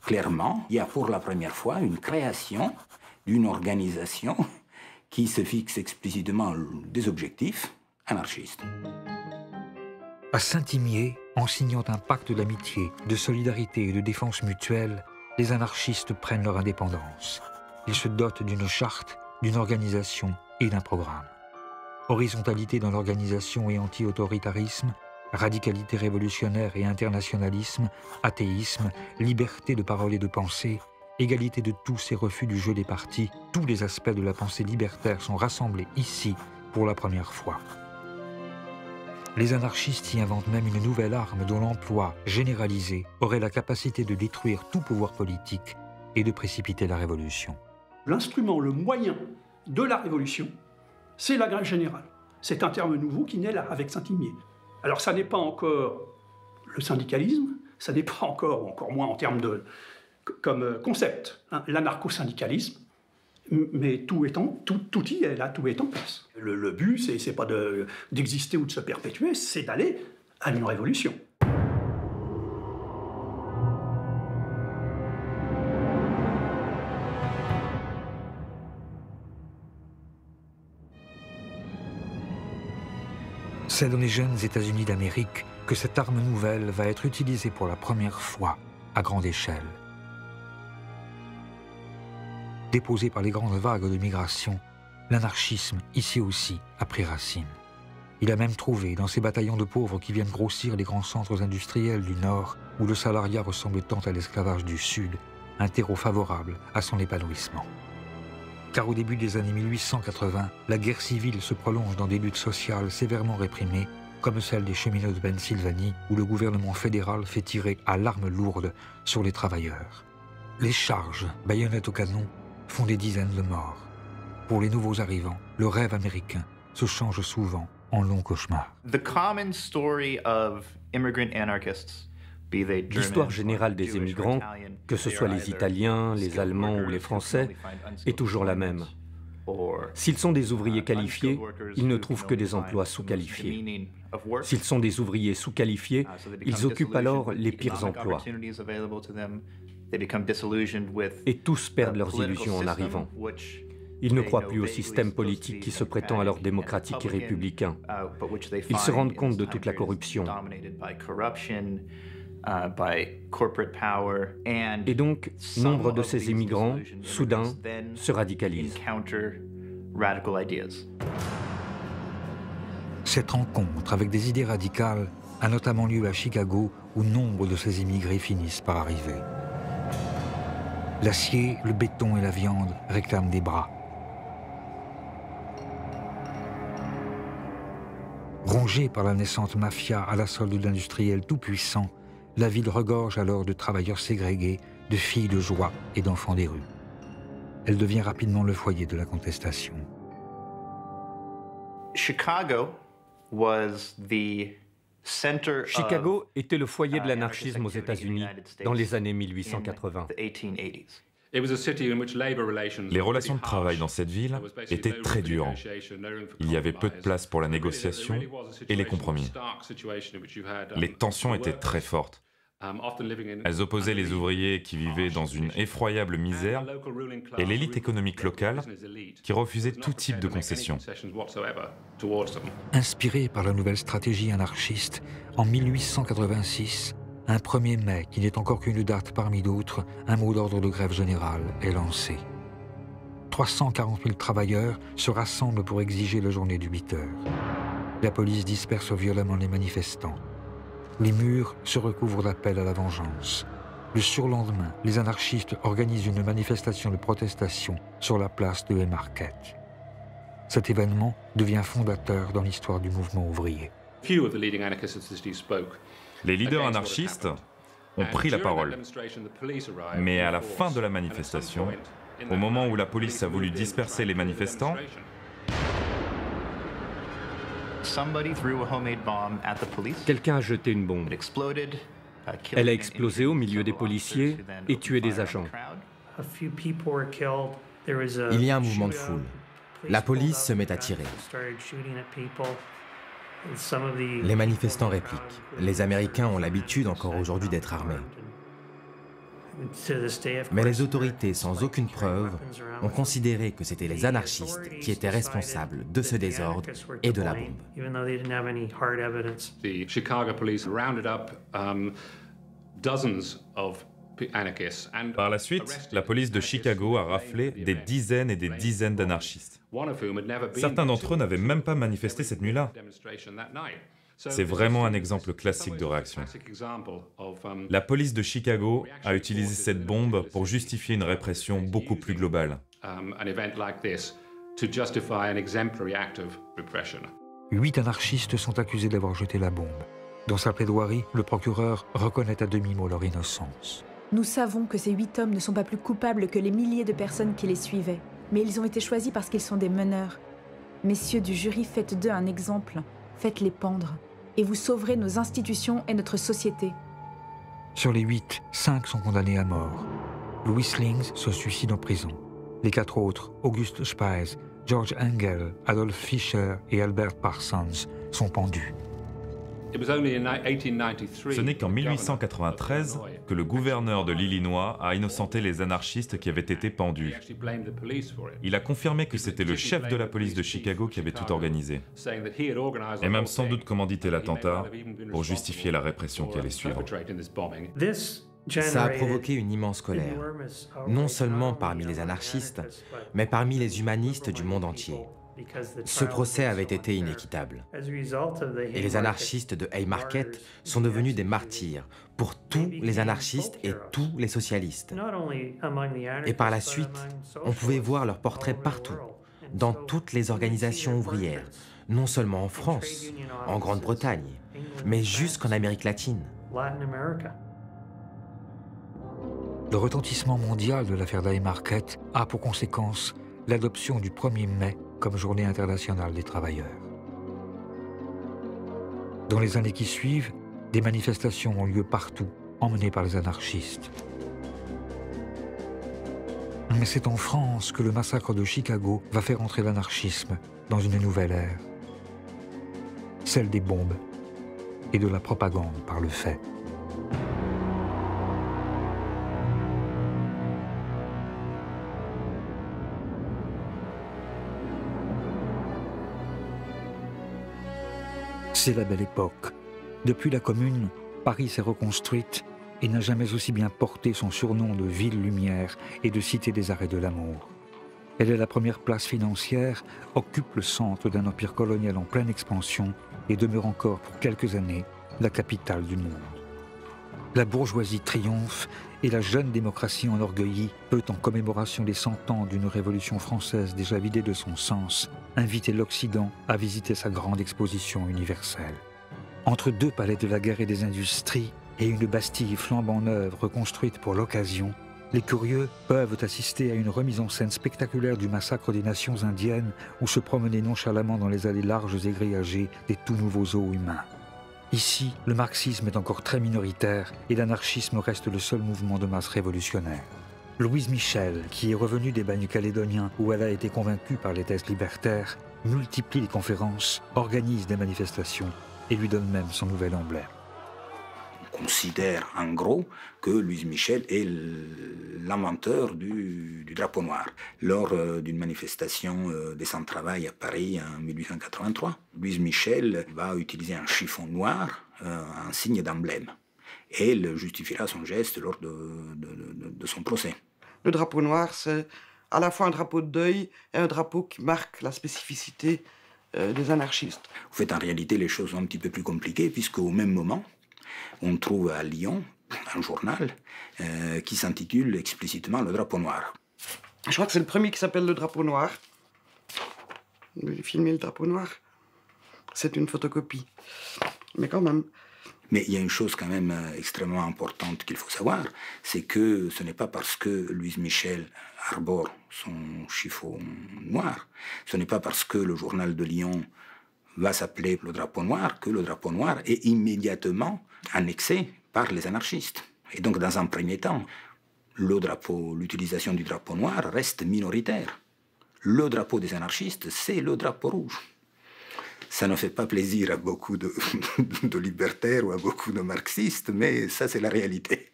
[SPEAKER 4] clairement, il y a pour la première fois une création d'une organisation qui se fixe explicitement des objectifs anarchistes.
[SPEAKER 1] À Saint-Imier, en signant un pacte d'amitié, de solidarité et de défense mutuelle, les anarchistes prennent leur indépendance. Ils se dotent d'une charte, d'une organisation et d'un programme. Horizontalité dans l'organisation et anti-autoritarisme, radicalité révolutionnaire et internationalisme, athéisme, liberté de parole et de pensée, égalité de tous et refus du jeu des partis, tous les aspects de la pensée libertaire sont rassemblés ici pour la première fois. Les anarchistes y inventent même une nouvelle arme dont l'emploi généralisé aurait la capacité de détruire tout pouvoir politique et de précipiter la révolution.
[SPEAKER 12] L'instrument, le moyen de la révolution, c'est la grève générale. C'est un terme nouveau qui naît là, avec Saint-Imier. Alors ça n'est pas encore le syndicalisme, ça n'est pas encore moins en termes de comme concept, hein, l'anarcho-syndicalisme, mais tout y est là, tout est en place. Le but, c'est pas d'exister ou de se perpétuer, c'est d'aller à une révolution.
[SPEAKER 1] C'est dans les jeunes États-Unis d'Amérique que cette arme nouvelle va être utilisée pour la première fois à grande échelle. Déposé par les grandes vagues de migration, l'anarchisme, ici aussi, a pris racine. Il a même trouvé, dans ces bataillons de pauvres qui viennent grossir les grands centres industriels du Nord, où le salariat ressemble tant à l'esclavage du Sud, un terreau favorable à son épanouissement. Car au début des années 1880, la guerre civile se prolonge dans des luttes sociales sévèrement réprimées, comme celle des cheminots de Pennsylvanie, où le gouvernement fédéral fait tirer à l'arme lourde sur les travailleurs. Les charges, baïonnettes au canon, font des dizaines de morts. Pour les nouveaux arrivants, le rêve américain se change souvent en long cauchemar.
[SPEAKER 10] L'histoire générale des émigrants, que ce soit les Italiens, les Allemands ou les Français, est toujours la même. S'ils sont des ouvriers qualifiés, ils ne trouvent que des emplois sous-qualifiés. S'ils sont des ouvriers sous-qualifiés, ils occupent alors les pires emplois. Et tous perdent leurs illusions en arrivant. Ils ne croient plus au système politique qui se prétend alors démocratique et républicain. Ils se rendent compte de toute la corruption. Et donc, nombre de ces immigrants, soudain, se radicalisent.
[SPEAKER 1] Cette rencontre avec des idées radicales a notamment lieu à Chicago, où nombre de ces immigrés finissent par arriver. L'acier, le béton et la viande réclament des bras. Rongée par la naissante mafia à la solde d'industriels tout-puissants, la ville regorge alors de travailleurs ségrégés, de filles de joie et d'enfants des rues. Elle devient rapidement le foyer de la contestation.
[SPEAKER 10] Chicago était le foyer de l'anarchisme aux États-Unis dans les années 1880.
[SPEAKER 11] Les relations de travail dans cette ville étaient très dures. Il y avait peu de place pour la négociation et les compromis. Les tensions étaient très fortes. Elles opposaient les ouvriers qui vivaient dans une effroyable misère et l'élite économique locale qui refusait tout type de concessions.
[SPEAKER 1] Inspiré par la nouvelle stratégie anarchiste, en 1886, un 1er mai, qui n'est encore qu'une date parmi d'autres, un mot d'ordre de grève générale est lancé. 340 000 travailleurs se rassemblent pour exiger la journée de 8 heures. La police disperse violemment les manifestants. Les murs se recouvrent d'appels à la vengeance. Le surlendemain, les anarchistes organisent une manifestation de protestation sur la place de Haymarket. Cet événement devient fondateur dans l'histoire du mouvement ouvrier.
[SPEAKER 11] Les leaders anarchistes ont pris la parole. Mais à la fin de la manifestation, au moment où la police a voulu disperser les manifestants,
[SPEAKER 10] quelqu'un a jeté une bombe. Elle a explosé au milieu des policiers et tué des agents.
[SPEAKER 8] Il y a un mouvement de foule. La police se met à tirer. Les manifestants répliquent. Les Américains ont l'habitude encore aujourd'hui d'être armés. Mais les autorités, sans aucune preuve, ont considéré que c'étaient les anarchistes qui étaient responsables de ce désordre et de la bombe.
[SPEAKER 11] Par la suite, la police de Chicago a raflé des dizaines et des dizaines d'anarchistes. Certains d'entre eux n'avaient même pas manifesté cette nuit-là. C'est vraiment un exemple classique de réaction. La police de Chicago a utilisé cette bombe pour justifier une répression beaucoup plus globale.
[SPEAKER 1] 8 anarchistes sont accusés d'avoir jeté la bombe. Dans sa plaidoirie, le procureur reconnaît à demi-mot leur innocence.
[SPEAKER 5] Nous savons que ces 8 hommes ne sont pas plus coupables que les milliers de personnes qui les suivaient, mais ils ont été choisis parce qu'ils sont des meneurs. Messieurs du jury, faites d'eux un exemple, faites-les pendre, et vous sauverez nos institutions et notre société.
[SPEAKER 1] Sur les 8, 5 sont condamnés à mort. Louis Slings se suicide en prison. Les 4 autres, Auguste Speis, George Engel, Adolf Fischer et Albert Parsons, sont pendus.
[SPEAKER 11] Ce n'est qu'en 1893 que le gouverneur de l'Illinois a innocenté les anarchistes qui avaient été pendus. Il a confirmé que c'était le chef de la police de Chicago qui avait tout organisé, et même sans doute commandité l'attentat pour justifier la répression qui allait suivre.
[SPEAKER 8] Ça a provoqué une immense colère, non seulement parmi les anarchistes, mais parmi les humanistes du monde entier. Ce procès avait été inéquitable. Et les anarchistes de Haymarket sont devenus des martyrs pour tous les anarchistes et tous les socialistes. Et par la suite, on pouvait voir leurs portraits partout, dans toutes les organisations ouvrières, non seulement en France, en Grande-Bretagne, mais jusqu'en Amérique latine.
[SPEAKER 1] Le retentissement mondial de l'affaire d'Haymarket a pour conséquence l'adoption du 1er mai comme journée internationale des travailleurs. Dans les années qui suivent, des manifestations ont lieu partout, emmenées par les anarchistes. Mais c'est en France que le massacre de Chicago va faire entrer l'anarchisme dans une nouvelle ère. Celle des bombes et de la propagande par le fait. C'est la belle époque. Depuis la Commune, Paris s'est reconstruite et n'a jamais aussi bien porté son surnom de ville lumière et de cité des arrêts de l'amour. Elle est la première place financière, occupe le centre d'un empire colonial en pleine expansion et demeure encore pour quelques années la capitale du monde. La bourgeoisie triomphe et la jeune démocratie enorgueillie peut, en commémoration des 100 ans d'une révolution française déjà vidée de son sens, inviter l'Occident à visiter sa grande exposition universelle. Entre deux palais de la guerre et des industries et une Bastille flambant neuve reconstruite pour l'occasion, les curieux peuvent assister à une remise en scène spectaculaire du massacre des nations indiennes ou se promener nonchalamment dans les allées larges et grillagées des tout nouveaux zoos humains. Ici, le marxisme est encore très minoritaire et l'anarchisme reste le seul mouvement de masse révolutionnaire. Louise Michel, qui est revenue des bagnes calédoniens où elle a été convaincue par les thèses libertaires, multiplie les conférences, organise des manifestations et lui donne même son nouvel emblème.
[SPEAKER 4] On considère en gros que Louise Michel est l'inventeur du drapeau noir. Lors d'une manifestation des sans-travail à Paris en 1883, Louise Michel va utiliser un chiffon noir, un signe d'emblème. Et elle justifiera son geste lors de son procès.
[SPEAKER 9] Le drapeau noir, c'est à la fois un drapeau de deuil et un drapeau qui marque la spécificité des anarchistes.
[SPEAKER 4] En fait, en réalité, les choses sont un petit peu plus compliquées, puisqu'au même moment, on trouve à Lyon un journal qui s'intitule explicitement Le Drapeau Noir.
[SPEAKER 9] Je crois que c'est le premier qui s'appelle Le Drapeau Noir. Vous avez filmé Le Drapeau Noir. C'est une photocopie. Mais quand même.
[SPEAKER 4] Mais il y a une chose quand même extrêmement importante qu'il faut savoir, c'est que ce n'est pas parce que Louise Michel arbore son chiffon noir, ce n'est pas parce que le journal de Lyon va s'appeler Le Drapeau Noir que le drapeau noir est immédiatement annexé par les anarchistes. Et donc, dans un premier temps, l'utilisation du drapeau noir reste minoritaire. Le drapeau des anarchistes, c'est le drapeau rouge. Ça ne fait pas plaisir à beaucoup de libertaires ou à beaucoup de marxistes, mais ça, c'est la réalité.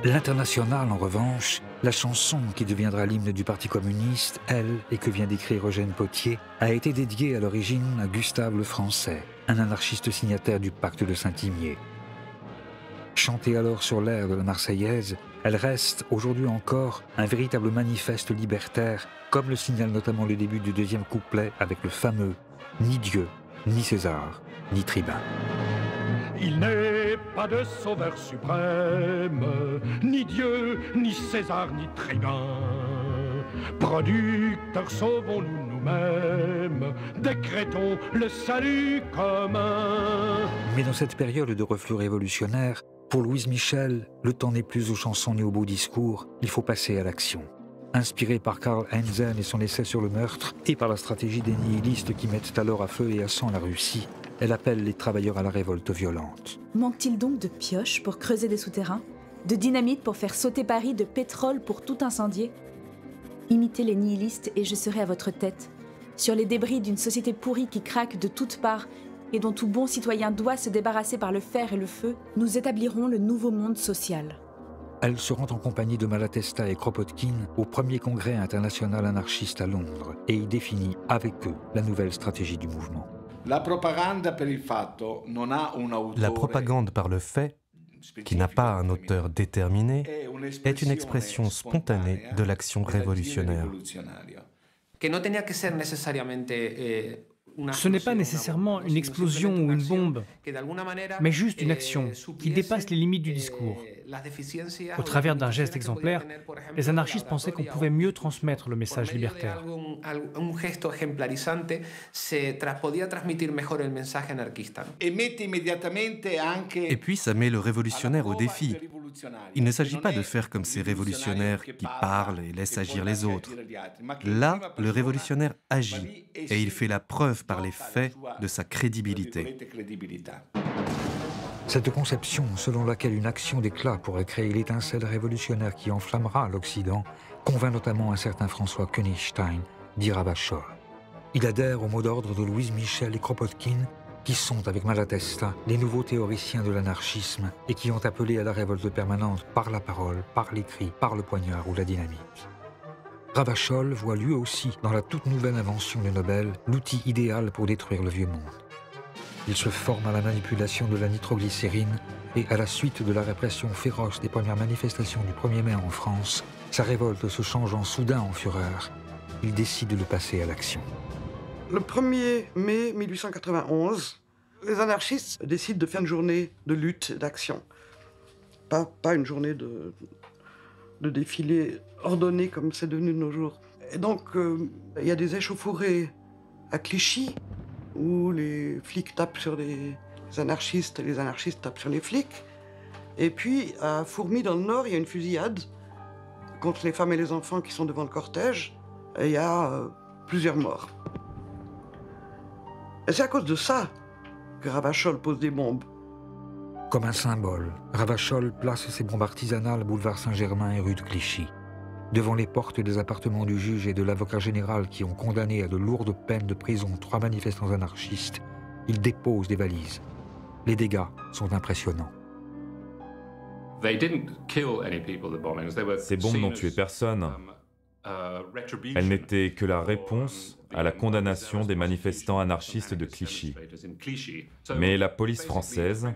[SPEAKER 1] L'Internationale, en revanche, la chanson qui deviendra l'hymne du Parti communiste, elle, et que vient d'écrire Eugène Pottier, a été dédiée à l'origine à Gustave Lefrançais, un anarchiste signataire du pacte de Saint-Imier. Chantée alors sur l'air de la Marseillaise, elle reste, aujourd'hui encore, un véritable manifeste libertaire, comme le signale notamment le début du deuxième couplet avec le fameux « Ni Dieu, ni César, ni tribun ».
[SPEAKER 13] Il n'est pas de sauveur suprême, ni Dieu, ni César, ni tribun. Producteurs, sauvons-nous nous-mêmes, décrétons le salut commun.
[SPEAKER 1] Mais dans cette période de reflux révolutionnaire, pour Louise Michel, le temps n'est plus aux chansons ni aux beaux discours, il faut passer à l'action. Inspirée par Karl Heinzen et son essai sur le meurtre, et par la stratégie des nihilistes qui mettent alors à feu et à sang la Russie, elle appelle les travailleurs à la révolte violente.
[SPEAKER 5] Manque-t-il donc de pioches pour creuser des souterrains, de dynamite pour faire sauter Paris, de pétrole pour tout incendier? Imitez les nihilistes et je serai à votre tête, sur les débris d'une société pourrie qui craque de toutes parts et dont tout bon citoyen doit se débarrasser par le fer et le feu, nous établirons le nouveau monde social.
[SPEAKER 1] Elle se rend en compagnie de Malatesta et Kropotkin au premier congrès international anarchiste à Londres et y définit avec eux la nouvelle stratégie du mouvement.
[SPEAKER 14] La propagande par le fait, qui n'a pas un auteur déterminé, est une expression spontanée de l'action révolutionnaire.
[SPEAKER 15] Ce n'est pas nécessairement une explosion ou une bombe, mais juste une action qui dépasse les limites du discours. Au travers d'un geste exemplaire, les anarchistes pensaient qu'on pouvait mieux transmettre le message libertaire.
[SPEAKER 14] Et puis ça met le révolutionnaire au défi. Il ne s'agit pas de faire comme ces révolutionnaires qui parlent et laissent agir les autres. Là, le révolutionnaire agit et il fait la preuve par les faits de sa crédibilité.
[SPEAKER 1] Cette conception selon laquelle une action d'éclat pourrait créer l'étincelle révolutionnaire qui enflammera l'Occident convainc notamment un certain François Königstein, dit Ravachol. Il adhère au mot d'ordre de Louise Michel et Kropotkin, qui sont, avec Malatesta, les nouveaux théoriciens de l'anarchisme et qui ont appelé à la révolte permanente par la parole, par l'écrit, par le poignard ou la dynamite. Ravachol voit lui aussi, dans la toute nouvelle invention de Nobel, l'outil idéal pour détruire le vieux monde. Il se forme à la manipulation de la nitroglycérine et, à la suite de la répression féroce des premières manifestations du 1er mai en France, sa révolte se changeant soudain en fureur, il décide de passer à l'action.
[SPEAKER 9] Le 1er mai 1891, Les anarchistes décident de faire une journée de lutte, d'action. Pas une journée de défilé ordonné comme c'est devenu de nos jours. Et donc, il y a des échauffourées à Clichy, où les flics tapent sur les anarchistes et les anarchistes tapent sur les flics. Et puis, à Fourmies, dans le Nord, il y a une fusillade contre les femmes et les enfants qui sont devant le cortège. Et il y a plusieurs morts. Et c'est à cause de ça que Ravachol pose des bombes.
[SPEAKER 1] Comme un symbole, Ravachol place ses bombes artisanales boulevard Saint-Germain et rue de Clichy. Devant les portes des appartements du juge et de l'avocat général qui ont condamné à de lourdes peines de prison 3 manifestants anarchistes, il dépose des valises. Les dégâts sont impressionnants.
[SPEAKER 11] Ces bombes n'ont tué personne. Elles n'étaient que la réponse à la condamnation des manifestants anarchistes de Clichy. Mais la police française,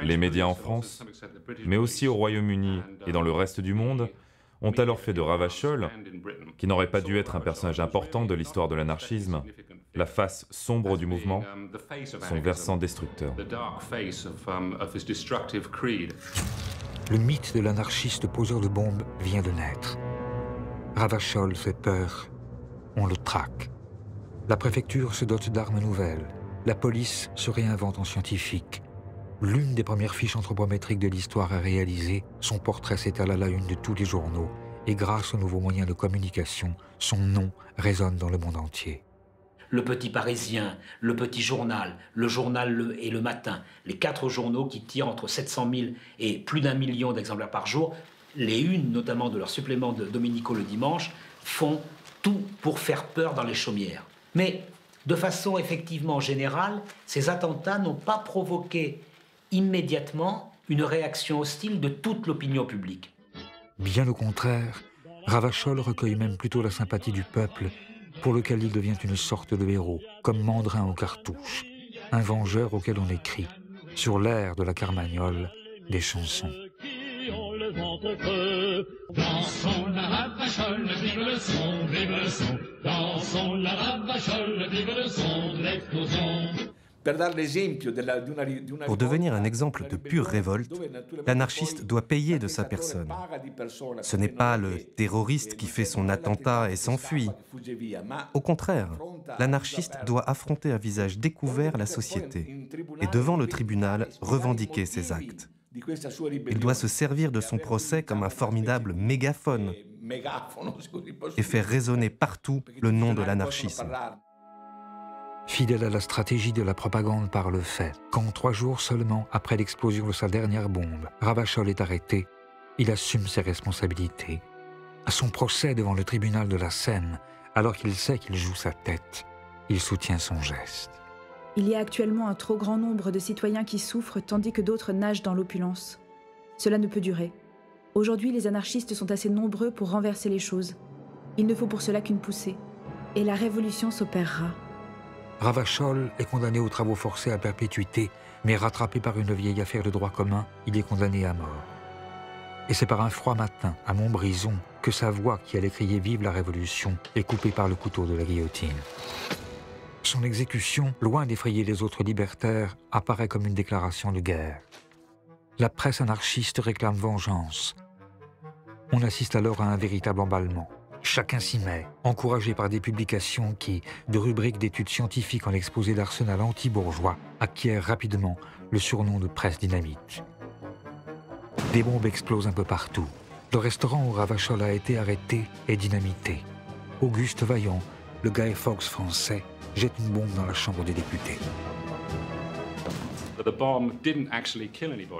[SPEAKER 11] les médias en France, mais aussi au Royaume-Uni et dans le reste du monde, ont alors fait de Ravachol, qui n'aurait pas dû être un personnage important de l'histoire de l'anarchisme, la face sombre du mouvement, son versant destructeur.
[SPEAKER 1] Le mythe de l'anarchiste poseur de bombes vient de naître. Ravachol fait peur, on le traque. La préfecture se dote d'armes nouvelles. La police se réinvente en scientifique. L'une des premières fiches anthropométriques de l'histoire à réaliser, son portrait s'étale à la une de tous les journaux, et grâce aux nouveaux moyens de communication, son nom résonne dans le monde entier.
[SPEAKER 2] Le Petit Parisien, le Petit Journal, le Journal et le Matin, les 4 journaux qui tirent entre 700 000 et plus d'1 million d'exemplaires par jour, les unes, notamment de leur supplément de Domenico le dimanche, font tout pour faire peur dans les chaumières. Mais de façon effectivement générale, ces attentats n'ont pas provoqué immédiatement une réaction hostile de toute l'opinion publique.
[SPEAKER 1] Bien au contraire, Ravachol recueille même plutôt la sympathie du peuple, pour lequel il devient une sorte de héros, comme Mandrin aux cartouches, un vengeur auquel on écrit, sur l'air de la Carmagnole, des chansons.
[SPEAKER 16] Dansons la Ravachol, vive le son, vive le son. Dansons la Ravachol, vive le son de l'explosion.
[SPEAKER 14] Pour devenir un exemple de pure révolte, l'anarchiste doit payer de sa personne. Ce n'est pas le terroriste qui fait son attentat et s'enfuit. Au contraire, l'anarchiste doit affronter à visage découvert la société et devant le tribunal revendiquer ses actes. Il doit se servir de son procès comme un formidable mégaphone et faire résonner partout le nom de l'anarchisme.
[SPEAKER 1] Fidèle à la stratégie de la propagande par le fait, quand 3 jours seulement après l'explosion de sa dernière bombe, Ravachol est arrêté, il assume ses responsabilités. À son procès devant le tribunal de la Seine, alors qu'il sait qu'il joue sa tête, il soutient son geste.
[SPEAKER 5] Il y a actuellement un trop grand nombre de citoyens qui souffrent tandis que d'autres nagent dans l'opulence. Cela ne peut durer. Aujourd'hui, les anarchistes sont assez nombreux pour renverser les choses. Il ne faut pour cela qu'une poussée. Et la révolution s'opérera.
[SPEAKER 1] Ravachol est condamné aux travaux forcés à perpétuité, mais rattrapé par une vieille affaire de droit commun, il est condamné à mort. Et c'est par un froid matin, à Montbrison, que sa voix qui allait crier « Vive la Révolution » est coupée par le couteau de la guillotine. Son exécution, loin d'effrayer les autres libertaires, apparaît comme une déclaration de guerre. La presse anarchiste réclame vengeance. On assiste alors à un véritable emballement. Chacun s'y met, encouragé par des publications qui, de rubriques d'études scientifiques en exposé d'arsenal anti-bourgeois, acquièrent rapidement le surnom de presse dynamite. Des bombes explosent un peu partout. Le restaurant où Ravachol a été arrêté est dynamité. Auguste Vaillant, le Guy Fawkes français, jette une bombe dans la Chambre des députés.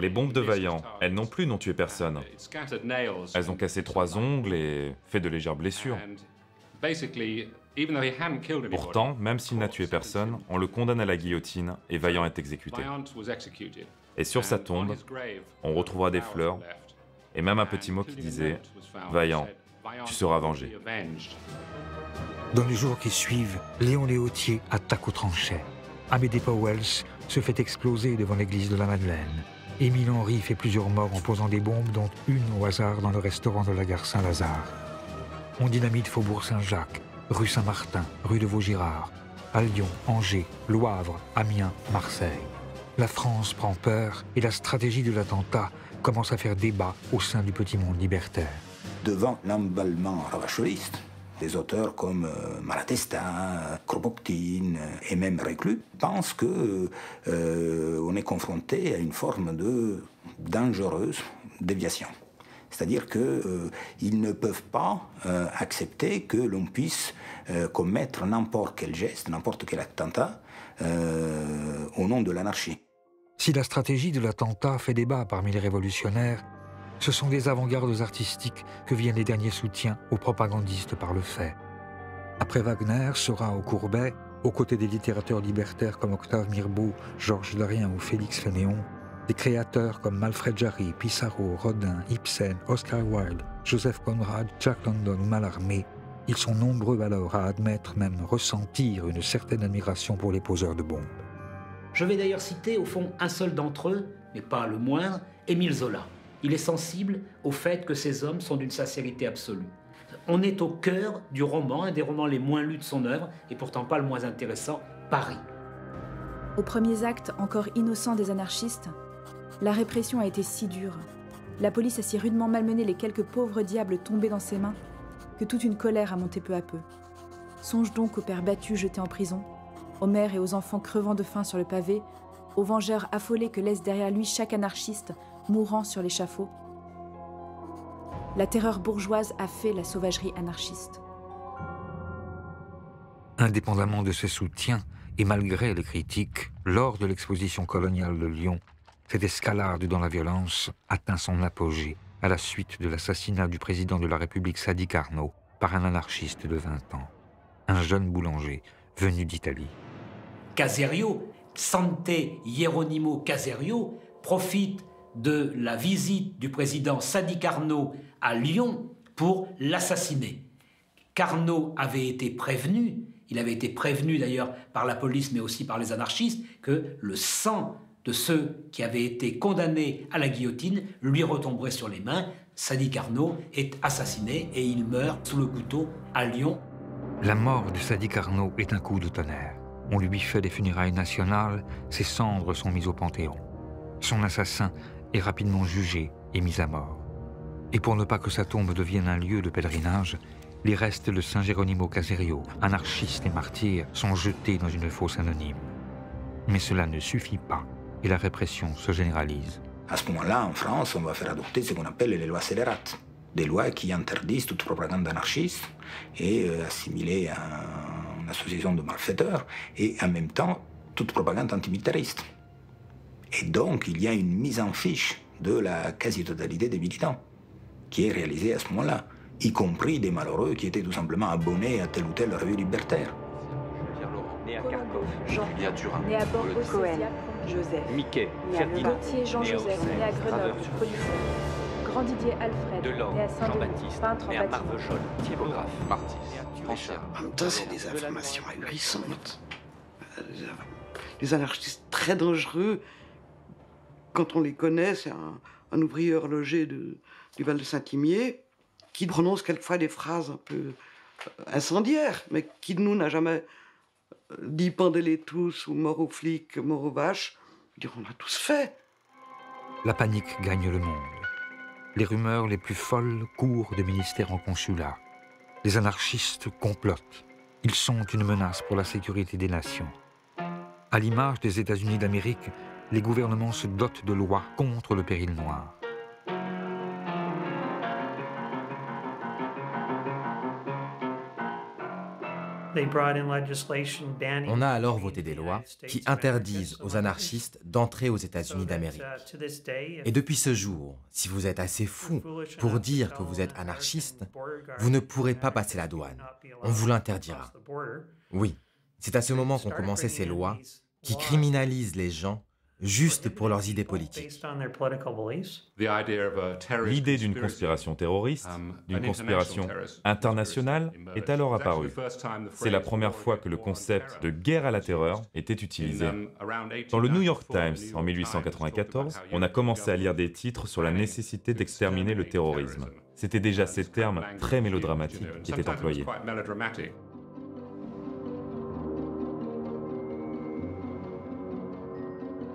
[SPEAKER 11] Les bombes de Vaillant, elles non plus n'ont tué personne. Elles ont cassé 3 ongles et fait de légères blessures. Pourtant, même s'il n'a tué personne, on le condamne à la guillotine et Vaillant est exécuté. Et sur sa tombe, on retrouvera des fleurs et même un petit mot qui disait « Vaillant, tu seras vengé ».
[SPEAKER 1] Dans les jours qui suivent, Léon Léautier attaque aux tranchées. Amédée Powell se fait exploser devant l'église de la Madeleine. Émile Henry fait plusieurs morts en posant des bombes, dont une au hasard dans le restaurant de la gare Saint-Lazare. On dynamite Faubourg Saint-Jacques, rue Saint-Martin, rue de Vaugirard. à Lyon, Angers, Le Havre, Amiens, Marseille. La France prend peur et la stratégie de l'attentat commence à faire débat au sein du petit monde libertaire.
[SPEAKER 4] Devant l'emballement ravacholiste, des auteurs comme Malatesta, Kropotkin et même Reclus pensent que on est confronté à une forme de dangereuse déviation. C'est-à-dire qu'ils ne peuvent pas accepter que l'on puisse commettre n'importe quel geste, n'importe quel attentat au nom de l'anarchie.
[SPEAKER 1] Si la stratégie de l'attentat fait débat parmi les révolutionnaires, ce sont des avant-gardes artistiques que viennent les derniers soutiens aux propagandistes par le fait. Après Wagner, Seurat ou Courbet, aux côtés des littérateurs libertaires comme Octave Mirbeau, Georges Darien ou Félix Fénéon, des créateurs comme Alfred Jarry, Pissarro, Rodin, Ibsen, Oscar Wilde, Joseph Conrad, Jack London ou Mallarmé, ils sont nombreux alors à admettre, même ressentir une certaine admiration pour les poseurs de bombes.
[SPEAKER 2] Je vais d'ailleurs citer au fond un seul d'entre eux, mais pas le moindre, Émile Zola. Il est sensible au fait que ces hommes sont d'une sincérité absolue. On est au cœur du roman, un des romans les moins lus de son œuvre, et pourtant pas le moins intéressant, Paris.
[SPEAKER 5] Aux premiers actes encore innocents des anarchistes, la répression a été si dure, la police a si rudement malmené les quelques pauvres diables tombés dans ses mains, que toute une colère a monté peu à peu. Songe donc aux pères battus jetés en prison, aux mères et aux enfants crevant de faim sur le pavé, aux vengeurs affolés que laisse derrière lui chaque anarchiste mourant sur l'échafaud. La terreur bourgeoise a fait la sauvagerie anarchiste.
[SPEAKER 1] Indépendamment de ses soutiens et malgré les critiques, lors de l'exposition coloniale de Lyon, cette escalade dans la violence atteint son apogée à la suite de l'assassinat du président de la République Sadi Carnot par un anarchiste de 20 ans, un jeune boulanger venu d'Italie.
[SPEAKER 2] Caserio, Sante Hieronimo Caserio, profite de la visite du président Sadi Carnot à Lyon pour l'assassiner. Carnot avait été prévenu, il avait été prévenu d'ailleurs par la police mais aussi par les anarchistes, que le sang de ceux qui avaient été condamnés à la guillotine lui retomberait sur les mains. Sadi Carnot est assassiné et il meurt sous le couteau à Lyon.
[SPEAKER 1] La mort de Sadi Carnot est un coup de tonnerre. On lui fait des funérailles nationales, ses cendres sont mises au Panthéon. Son assassin est rapidement jugé et mis à mort. Et pour ne pas que sa tombe devienne un lieu de pèlerinage, les restes de Saint Geronimo Caserio, anarchiste et martyr, sont jetés dans une fosse anonyme. Mais cela ne suffit pas et la répression se généralise.
[SPEAKER 4] À ce moment-là, en France, on va faire adopter ce qu'on appelle les lois scélérates. Des lois qui interdisent toute propagande anarchiste et assimilée à une association de malfaiteurs et en même temps toute propagande antimilitariste. Et donc, il y a une mise en fiche de la quasi-totalité des militants qui est réalisée à ce moment-là, y compris des malheureux qui étaient tout simplement abonnés à telle ou telle revue libertaire.
[SPEAKER 17] Né à Kharkov, Jean Turin,
[SPEAKER 5] né à Bordeaux,
[SPEAKER 17] Cohen,
[SPEAKER 5] Joseph,
[SPEAKER 17] Mickey,
[SPEAKER 5] né à
[SPEAKER 17] Ferdinand,
[SPEAKER 5] Gauthier, Jean-Joseph, né à Grenoble, producteur, Grand Didier Alfred,
[SPEAKER 17] Delors,
[SPEAKER 5] né à Saint-Denis,
[SPEAKER 17] Jean-Baptiste,
[SPEAKER 5] peintre en
[SPEAKER 17] né à
[SPEAKER 5] bâtiment.
[SPEAKER 17] Marvechol, typographe,
[SPEAKER 9] Martis, en même temps, c'est des informations ahurissantes. Les anarchistes très dangereux, quand on les connaît, c'est un ouvrier horloger du Val de Saint-Imier qui prononce quelquefois des phrases un peu incendiaires, mais qui de nous n'a jamais dit pendez-les tous ou mort aux flics, mort aux vaches. On l'a tous fait.
[SPEAKER 1] La panique gagne le monde. Les rumeurs les plus folles courent de ministère en consulat. Les anarchistes complotent. Ils sont une menace pour la sécurité des nations. À l'image des États-Unis d'Amérique, les gouvernements se dotent de lois contre le péril noir.
[SPEAKER 8] On a alors voté des lois qui interdisent aux anarchistes d'entrer aux États-Unis d'Amérique. Et depuis ce jour, si vous êtes assez fou pour dire que vous êtes anarchiste, vous ne pourrez pas passer la douane. On vous l'interdira. Oui, c'est à ce moment qu'ont commencé ces lois qui criminalisent les gens juste pour leurs idées politiques.
[SPEAKER 11] L'idée d'une conspiration terroriste, d'une conspiration internationale, est alors apparue. C'est la première fois que le concept de guerre à la terreur était utilisé. Dans le New York Times, en 1894, on a commencé à lire des titres sur la nécessité d'exterminer le terrorisme. C'était déjà ces termes très mélodramatiques qui étaient employés.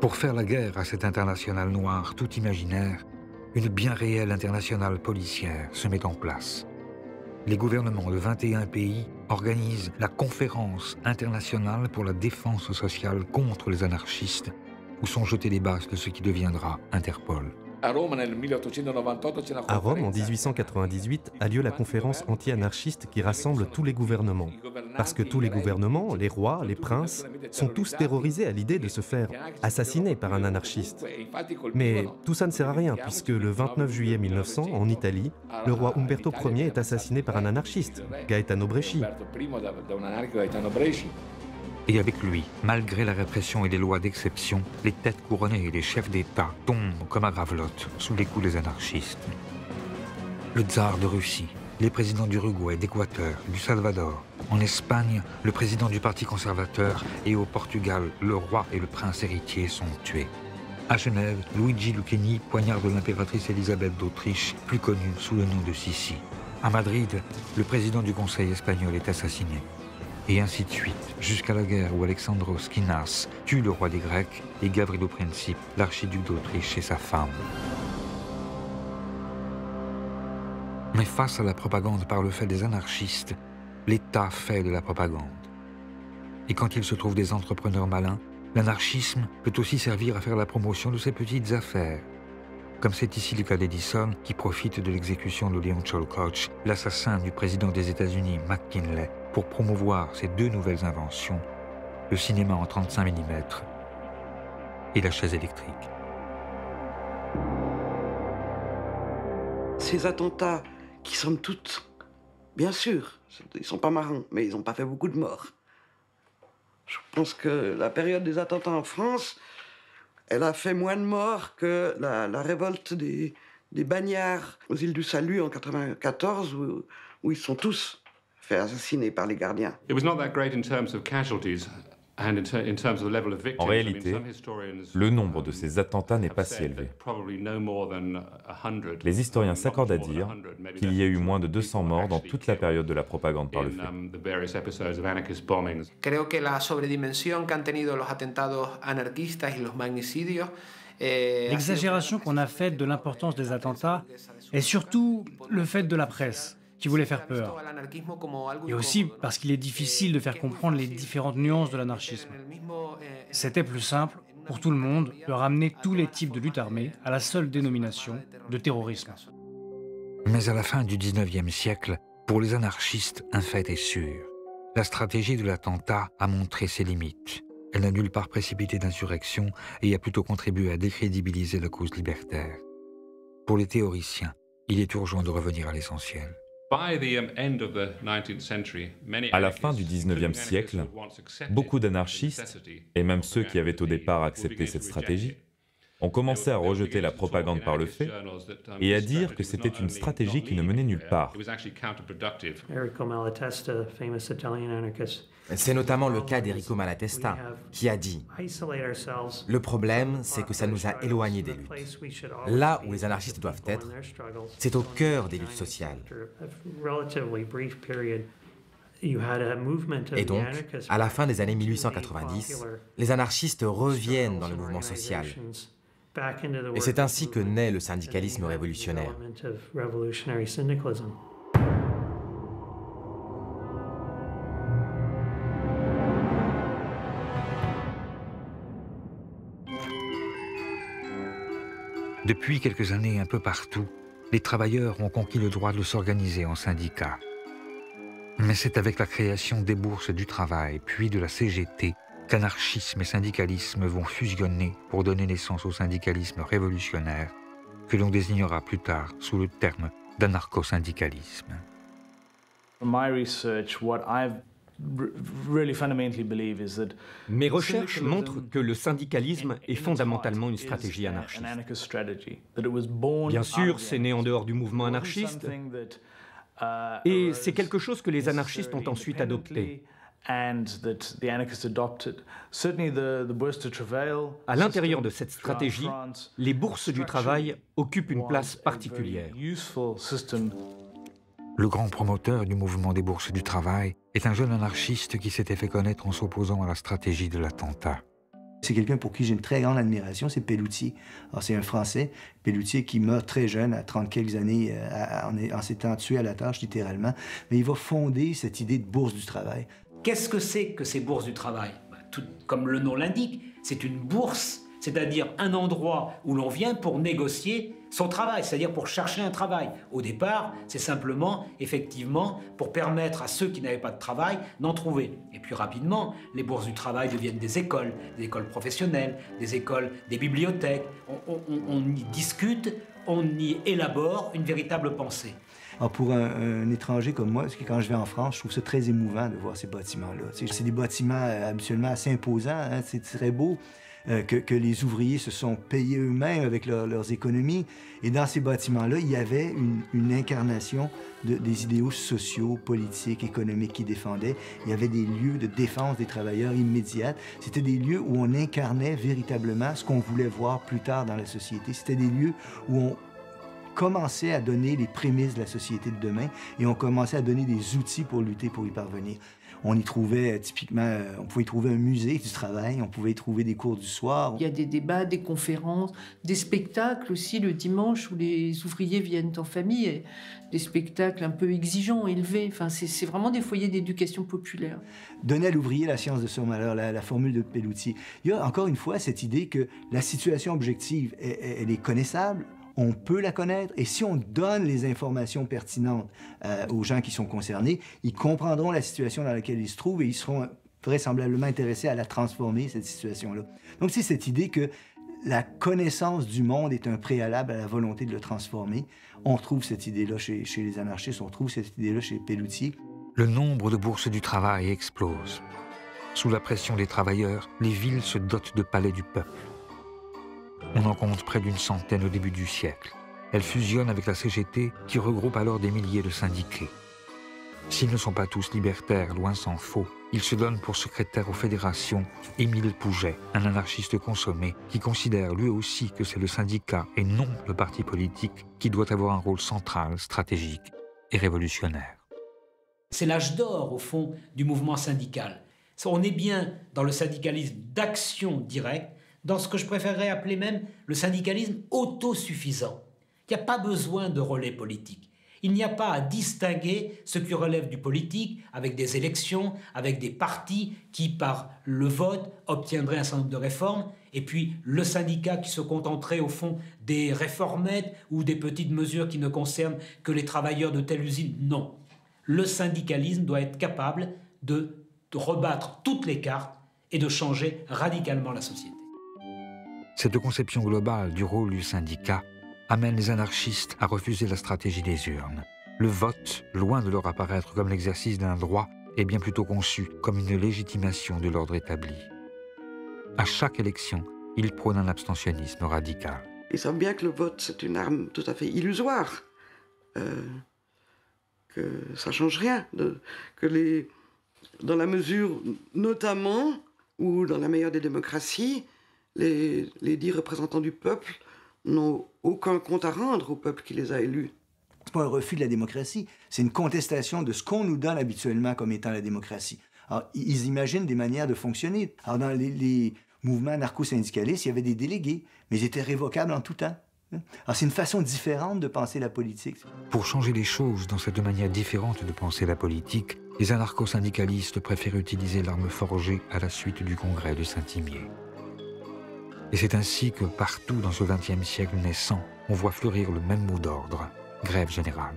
[SPEAKER 1] Pour faire la guerre à cette internationale noire tout imaginaire, une bien réelle internationale policière se met en place. Les gouvernements de 21 pays organisent la Conférence internationale pour la défense sociale contre les anarchistes, où sont jetées les bases de ce qui deviendra Interpol.
[SPEAKER 14] À Rome, en 1898, a lieu la conférence anti-anarchiste qui rassemble tous les gouvernements. Parce que tous les gouvernements, les rois, les princes, sont tous terrorisés à l'idée de se faire assassiner par un anarchiste. Mais tout ça ne sert à rien, puisque le 29 juillet 1900, en Italie, le roi Umberto Ier est assassiné par un anarchiste, Gaetano Bresci.
[SPEAKER 1] Et avec lui, malgré la répression et les lois d'exception, les têtes couronnées et les chefs d'État tombent comme à gravelotte sous les coups des anarchistes. Le tsar de Russie, les présidents d'Uruguay, d'Équateur, du Salvador, en Espagne, le président du Parti conservateur et au Portugal, le roi et le prince héritier sont tués. À Genève, Luigi Lucchini poignarde l'impératrice Élisabeth d'Autriche, plus connue sous le nom de Sissi. À Madrid, le président du Conseil espagnol est assassiné. Et ainsi de suite, jusqu'à la guerre où Alexandros Skinas tue le roi des Grecs et Gavrilo Princip, l'archiduc d'Autriche et sa femme. Mais face à la propagande par le fait des anarchistes, l'État fait de la propagande. Et quand il se trouve des entrepreneurs malins, l'anarchisme peut aussi servir à faire la promotion de ses petites affaires. Comme c'est ici le cas d'Edison, qui profite de l'exécution de Leon Tolstoï, l'assassin du président des États-Unis, McKinley, pour promouvoir ses deux nouvelles inventions, le cinéma en 35 mm et la chaise électrique.
[SPEAKER 9] Ces attentats qui, somme toute, bien sûr, ils ne sont pas marrants, mais ils n'ont pas fait beaucoup de morts. Je pense que la période des attentats en France, elle a fait moins de morts que la révolte des Bagnards aux îles du Salut en 1994, où ils sont tous fait assassiner par les gardiens.
[SPEAKER 11] En réalité, le nombre de ces attentats n'est pas si élevé. Les historiens s'accordent à dire qu'il y a eu moins de 200 morts dans toute la période de la propagande par le fait.
[SPEAKER 18] Creo que la sobredimensión que han tenido los atentados anarquistas y los magnicidios.
[SPEAKER 15] L'exagération qu'on a faite de l'importance des attentats est surtout le fait de la presse, qui voulait faire peur. Et aussi parce qu'il est difficile de faire comprendre les différentes nuances de l'anarchisme. C'était plus simple, pour tout le monde, de ramener tous les types de lutte armée à la seule dénomination de terrorisme.
[SPEAKER 1] Mais à la fin du 19e siècle, pour les anarchistes, un fait est sûr. La stratégie de l'attentat a montré ses limites. Elle n'a nulle part précipité d'insurrection et a plutôt contribué à décrédibiliser la cause libertaire. Pour les théoriciens, il est urgent de revenir à l'essentiel.
[SPEAKER 11] À la fin du 19e siècle, beaucoup d'anarchistes, et même ceux qui avaient au départ accepté cette stratégie, ont commencé à rejeter la propagande par le fait et à dire que c'était une stratégie qui ne menait nulle part.
[SPEAKER 8] C'est notamment le cas d'Enrico Malatesta, qui a dit « Le problème, c'est que ça nous a éloignés des luttes. Là où les anarchistes doivent être, c'est au cœur des luttes sociales. » Et donc, à la fin des années 1890, les anarchistes reviennent dans le mouvement social. Et c'est ainsi que naît le syndicalisme révolutionnaire.
[SPEAKER 1] Depuis quelques années, un peu partout, les travailleurs ont conquis le droit de s'organiser en syndicats. Mais c'est avec la création des bourses du travail, puis de la CGT, qu'anarchisme et syndicalisme vont fusionner pour donner naissance au syndicalisme révolutionnaire, que l'on désignera plus tard sous le terme d'anarcho-syndicalisme.
[SPEAKER 10] Mes recherches montrent que le syndicalisme est fondamentalement une stratégie anarchiste. Bien sûr, c'est né en dehors du mouvement anarchiste, et c'est quelque chose que les anarchistes ont ensuite adopté. À l'intérieur de cette stratégie, les bourses du travail occupent une place particulière.
[SPEAKER 1] Le grand promoteur du mouvement des bourses du travail est un jeune anarchiste qui s'était fait connaître en s'opposant à la stratégie de l'attentat.
[SPEAKER 3] C'est quelqu'un pour qui j'ai une très grande admiration, c'est Pelloutier. C'est un Français, Pelloutier, qui meurt très jeune, à 30 quelques années, en s'étant tué à la tâche, littéralement. Mais il va fonder cette idée de bourse du travail.
[SPEAKER 2] Qu'est-ce que c'est que ces bourses du travail? Tout comme le nom l'indique, c'est une bourse, c'est-à-dire un endroit où l'on vient pour négocier son travail, c'est-à-dire pour chercher un travail. Au départ, c'est simplement, effectivement, pour permettre à ceux qui n'avaient pas de travail d'en trouver. Et puis rapidement, les bourses du travail deviennent des écoles professionnelles, des écoles, des bibliothèques. On y discute, on y élabore une véritable pensée.
[SPEAKER 3] Alors pour un étranger comme moi, parce que quand je vais en France, je trouve ça très émouvant de voir ces bâtiments-là. C'est des bâtiments habituellement assez imposants, hein, c'est très beau. Que les ouvriers se sont payés eux-mêmes avec leurs économies. Et dans ces bâtiments-là, il y avait une incarnation des idéaux sociaux, politiques, économiques qu'ils défendaient. Il y avait des lieux de défense des travailleurs immédiates. C'était des lieux où on incarnait véritablement ce qu'on voulait voir plus tard dans la société. C'était des lieux où on commençait à donner les prémices de la société de demain et on commençait à donner des outils pour lutter pour y parvenir. On y trouvait typiquement, on pouvait y trouver un musée du travail, on pouvait y trouver des cours du soir.
[SPEAKER 19] Il y a des débats, des conférences, des spectacles aussi le dimanche où les ouvriers viennent en famille, des spectacles un peu exigeants, élevés. Enfin, c'est vraiment des foyers d'éducation populaire.
[SPEAKER 3] Donner à l'ouvrier la science de son malheur, la formule de Pelloutier. Il y a encore une fois cette idée que la situation objective, elle est connaissable. On peut la connaître, et si on donne les informations pertinentes aux gens qui sont concernés, ils comprendront la situation dans laquelle ils se trouvent et ils seront vraisemblablement intéressés à la transformer, cette situation-là. Donc c'est cette idée que la connaissance du monde est un préalable à la volonté de le transformer. On retrouve cette idée-là chez les anarchistes, on retrouve cette idée-là chez Pelloutier.
[SPEAKER 1] Le nombre de bourses du travail explose. Sous la pression des travailleurs, les villes se dotent de palais du peuple. On en compte près d'une centaine au début du siècle. Elle fusionne avec la CGT qui regroupe alors des milliers de syndiqués. S'ils ne sont pas tous libertaires, loin s'en faut, ils se donnent pour secrétaire aux fédérations Émile Pouget, un anarchiste consommé qui considère lui aussi que c'est le syndicat et non le parti politique qui doit avoir un rôle central, stratégique et révolutionnaire.
[SPEAKER 2] C'est l'âge d'or, au fond, du mouvement syndical. On est bien dans le syndicalisme d'action directe, dans ce que je préférerais appeler même le syndicalisme autosuffisant. Il n'y a pas besoin de relais politique. Il n'y a pas à distinguer ce qui relève du politique avec des élections, avec des partis qui, par le vote, obtiendraient un certain nombre de réformes, et puis le syndicat qui se contenterait au fond des réformettes ou des petites mesures qui ne concernent que les travailleurs de telle usine. Non. Le syndicalisme doit être capable de rebattre toutes les cartes et de changer radicalement la société.
[SPEAKER 1] Cette conception globale du rôle du syndicat amène les anarchistes à refuser la stratégie des urnes. Le vote, loin de leur apparaître comme l'exercice d'un droit, est bien plutôt conçu comme une légitimation de l'ordre établi. À chaque élection, ils prônent un abstentionnisme radical.
[SPEAKER 9] Ils savent bien que le vote, c'est une arme tout à fait illusoire, que ça ne change rien, dans la mesure, notamment, où dans la meilleure des démocraties, les 10 représentants du peuple n'ont aucun compte à rendre au peuple qui les a élus.
[SPEAKER 3] C'est pas un refus de la démocratie, c'est une contestation de ce qu'on nous donne habituellement comme étant la démocratie. Alors, ils imaginent des manières de fonctionner. Alors, dans les mouvements anarcho-syndicalistes, il y avait des délégués, mais ils étaient révocables en tout temps. Alors, c'est une façon différente de penser la politique.
[SPEAKER 1] Pour changer les choses dans cette manière différente de penser la politique, les anarcho-syndicalistes préfèrent utiliser l'arme forgée à la suite du congrès de Saint-Imier. Et c'est ainsi que partout dans ce XXe siècle naissant, on voit fleurir le même mot d'ordre, grève générale.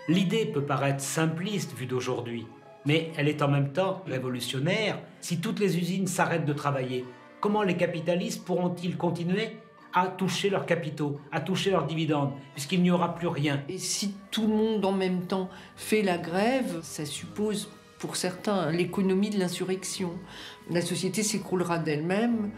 [SPEAKER 2] L'idée peut paraître simpliste vue d'aujourd'hui, mais elle est en même temps révolutionnaire. Si toutes les usines s'arrêtent de travailler, comment les capitalistes pourront-ils continuer à toucher leurs capitaux, à toucher leurs dividendes, puisqu'il n'y aura plus rien?
[SPEAKER 19] Et si tout le monde en même temps fait la grève, ça suppose pour certains l'économie de l'insurrection. La société s'écroulera d'elle-même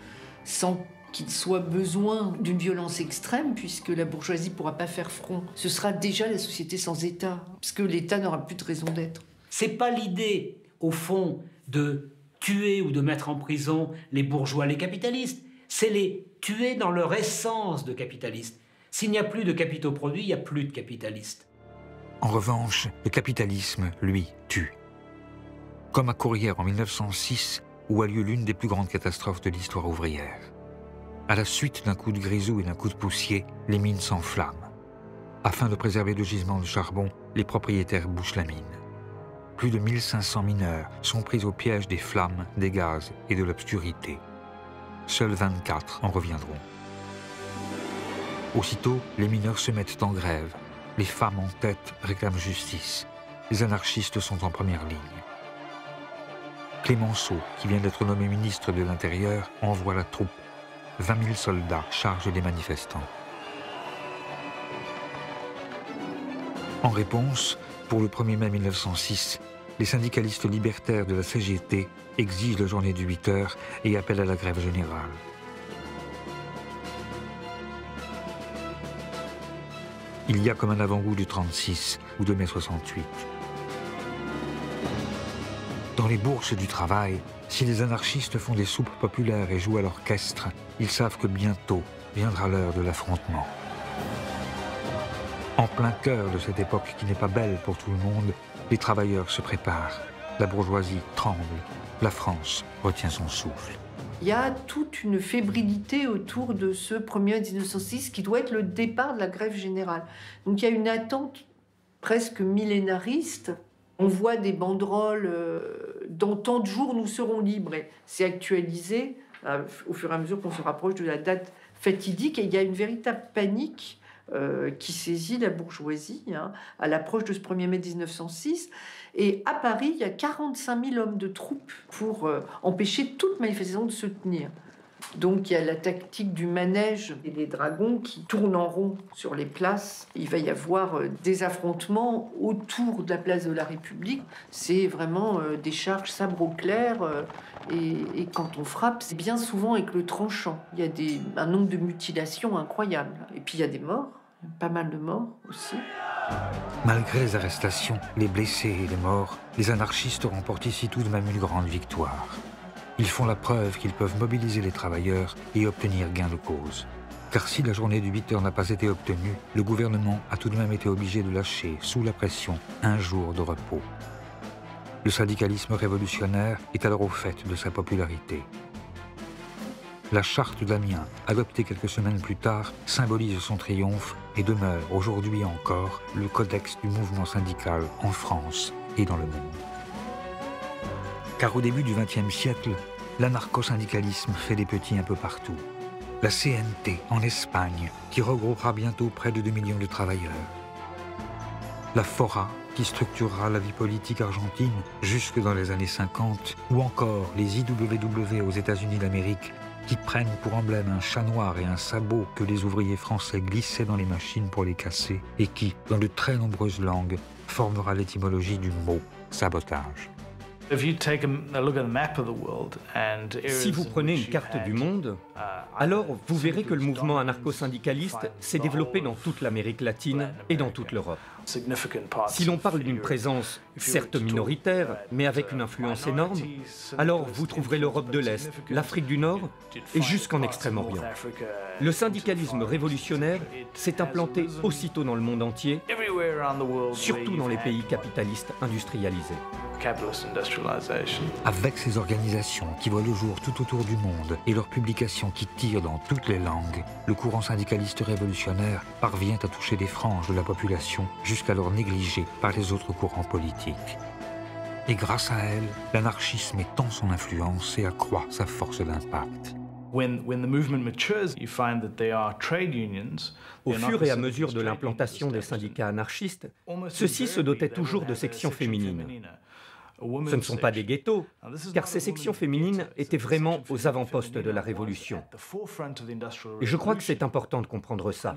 [SPEAKER 19] sans qu'il soit besoin d'une violence extrême, puisque la bourgeoisie ne pourra pas faire front. Ce sera déjà la société sans État, puisque l'État n'aura plus de raison d'être.
[SPEAKER 2] C'est pas l'idée, au fond, de tuer ou de mettre en prison les bourgeois, les capitalistes. C'est les tuer dans leur essence de capitalistes. S'il n'y a plus de capitaux produits, il n'y a plus de capitalistes.
[SPEAKER 1] En revanche, le capitalisme, lui, tue. Comme à Courrières en 1906, où a lieu l'une des plus grandes catastrophes de l'histoire ouvrière. À la suite d'un coup de grisou et d'un coup de poussier, les mines s'enflamment. Afin de préserver le gisement de charbon, les propriétaires bouchent la mine. Plus de 1500 mineurs sont pris au piège des flammes, des gaz et de l'obscurité. Seuls 24 en reviendront. Aussitôt, les mineurs se mettent en grève. Les femmes en tête réclament justice. Les anarchistes sont en première ligne. Clémenceau, qui vient d'être nommé ministre de l'Intérieur, envoie la troupe. 20 000 soldats chargent les manifestants. En réponse, pour le 1er mai 1906, les syndicalistes libertaires de la CGT exigent la journée de 8 heures et appellent à la grève générale. Il y a comme un avant-goût du 36 ou de mai 68. Dans les bourses du travail, si les anarchistes font des soupes populaires et jouent à l'orchestre, ils savent que bientôt viendra l'heure de l'affrontement. En plein cœur de cette époque qui n'est pas belle pour tout le monde, les travailleurs se préparent. La bourgeoisie tremble. La France retient son souffle.
[SPEAKER 19] Il y a toute une fébrilité autour de ce 1er 1906 qui doit être le départ de la grève générale. Donc il y a une attente presque millénariste. On voit des banderoles dans tant de jours nous serons libres. C'est actualisé au fur et à mesure qu'on se rapproche de la date fatidique. Et il y a une véritable panique qui saisit la bourgeoisie à l'approche de ce 1er mai 1906. Et à Paris, il y a 45 000 hommes de troupes pour empêcher toute manifestation de se tenir. Donc il y a la tactique du manège et des dragons qui tournent en rond sur les places. Il va y avoir des affrontements autour de la place de la République. C'est vraiment des charges sabre au clair. Et quand on frappe, c'est bien souvent avec le tranchant. Il y a un nombre de mutilations incroyable. Et puis il y a des morts, pas mal de morts aussi.
[SPEAKER 1] Malgré les arrestations, les blessés et les morts, les anarchistes remportent ici tout de même une grande victoire. Ils font la preuve qu'ils peuvent mobiliser les travailleurs et obtenir gain de cause. Car si la journée du 8 heures n'a pas été obtenue, le gouvernement a tout de même été obligé de lâcher, sous la pression, un jour de repos. Le syndicalisme révolutionnaire est alors au fait de sa popularité. La charte d'Amiens, adoptée quelques semaines plus tard, symbolise son triomphe et demeure aujourd'hui encore le codex du mouvement syndical en France et dans le monde. Car au début du XXe siècle, l'anarcho-syndicalisme fait des petits un peu partout. La CNT en Espagne, qui regroupera bientôt près de 2 millions de travailleurs. La FORA, qui structurera la vie politique argentine jusque dans les années 50, ou encore les IWW aux États-Unis d'Amérique, qui prennent pour emblème un chat noir et un sabot que les ouvriers français glissaient dans les machines pour les casser, et qui, dans de très nombreuses langues, formera l'étymologie du mot sabotage.
[SPEAKER 10] Si vous prenez une carte du monde, alors vous verrez que le mouvement anarcho-syndicaliste s'est développé dans toute l'Amérique latine et dans toute l'Europe. Si l'on parle d'une présence certes minoritaire, mais avec une influence énorme, alors vous trouverez l'Europe de l'Est, l'Afrique du Nord et jusqu'en Extrême-Orient. Le syndicalisme révolutionnaire s'est implanté aussitôt dans le monde entier, surtout dans les pays capitalistes industrialisés.
[SPEAKER 1] Avec ces organisations qui voient le jour tout autour du monde et leurs publications qui tirent dans toutes les langues, le courant syndicaliste révolutionnaire parvient à toucher des franges de la population jusqu'alors négligées par les autres courants politiques. Et grâce à elle, l'anarchisme étend son influence et accroît sa force d'impact.
[SPEAKER 10] Au fur et à mesure de l'implantation des syndicats anarchistes, ceux-ci se dotaient toujours de sections féminines. Ce ne sont pas des ghettos, car ces sections féminines étaient vraiment aux avant-postes de la Révolution. Et je crois que c'est important de comprendre ça,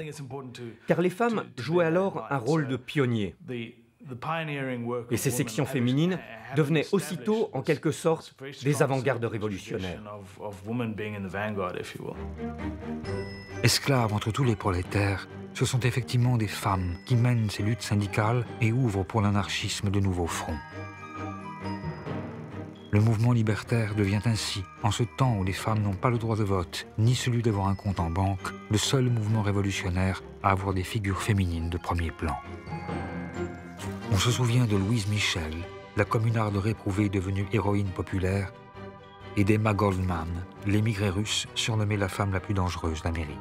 [SPEAKER 10] car les femmes jouaient alors un rôle de pionnier. Et ces sections féminines devenaient aussitôt, en quelque sorte, des avant-gardes révolutionnaires.
[SPEAKER 1] Esclaves entre tous les prolétaires, ce sont effectivement des femmes qui mènent ces luttes syndicales et ouvrent pour l'anarchisme de nouveaux fronts. Le mouvement libertaire devient ainsi, en ce temps où les femmes n'ont pas le droit de vote, ni celui d'avoir un compte en banque, le seul mouvement révolutionnaire à avoir des figures féminines de premier plan. On se souvient de Louise Michel, la communarde réprouvée devenue héroïne populaire, et d'Emma Goldman, l'émigrée russe surnommée la femme la plus dangereuse d'Amérique.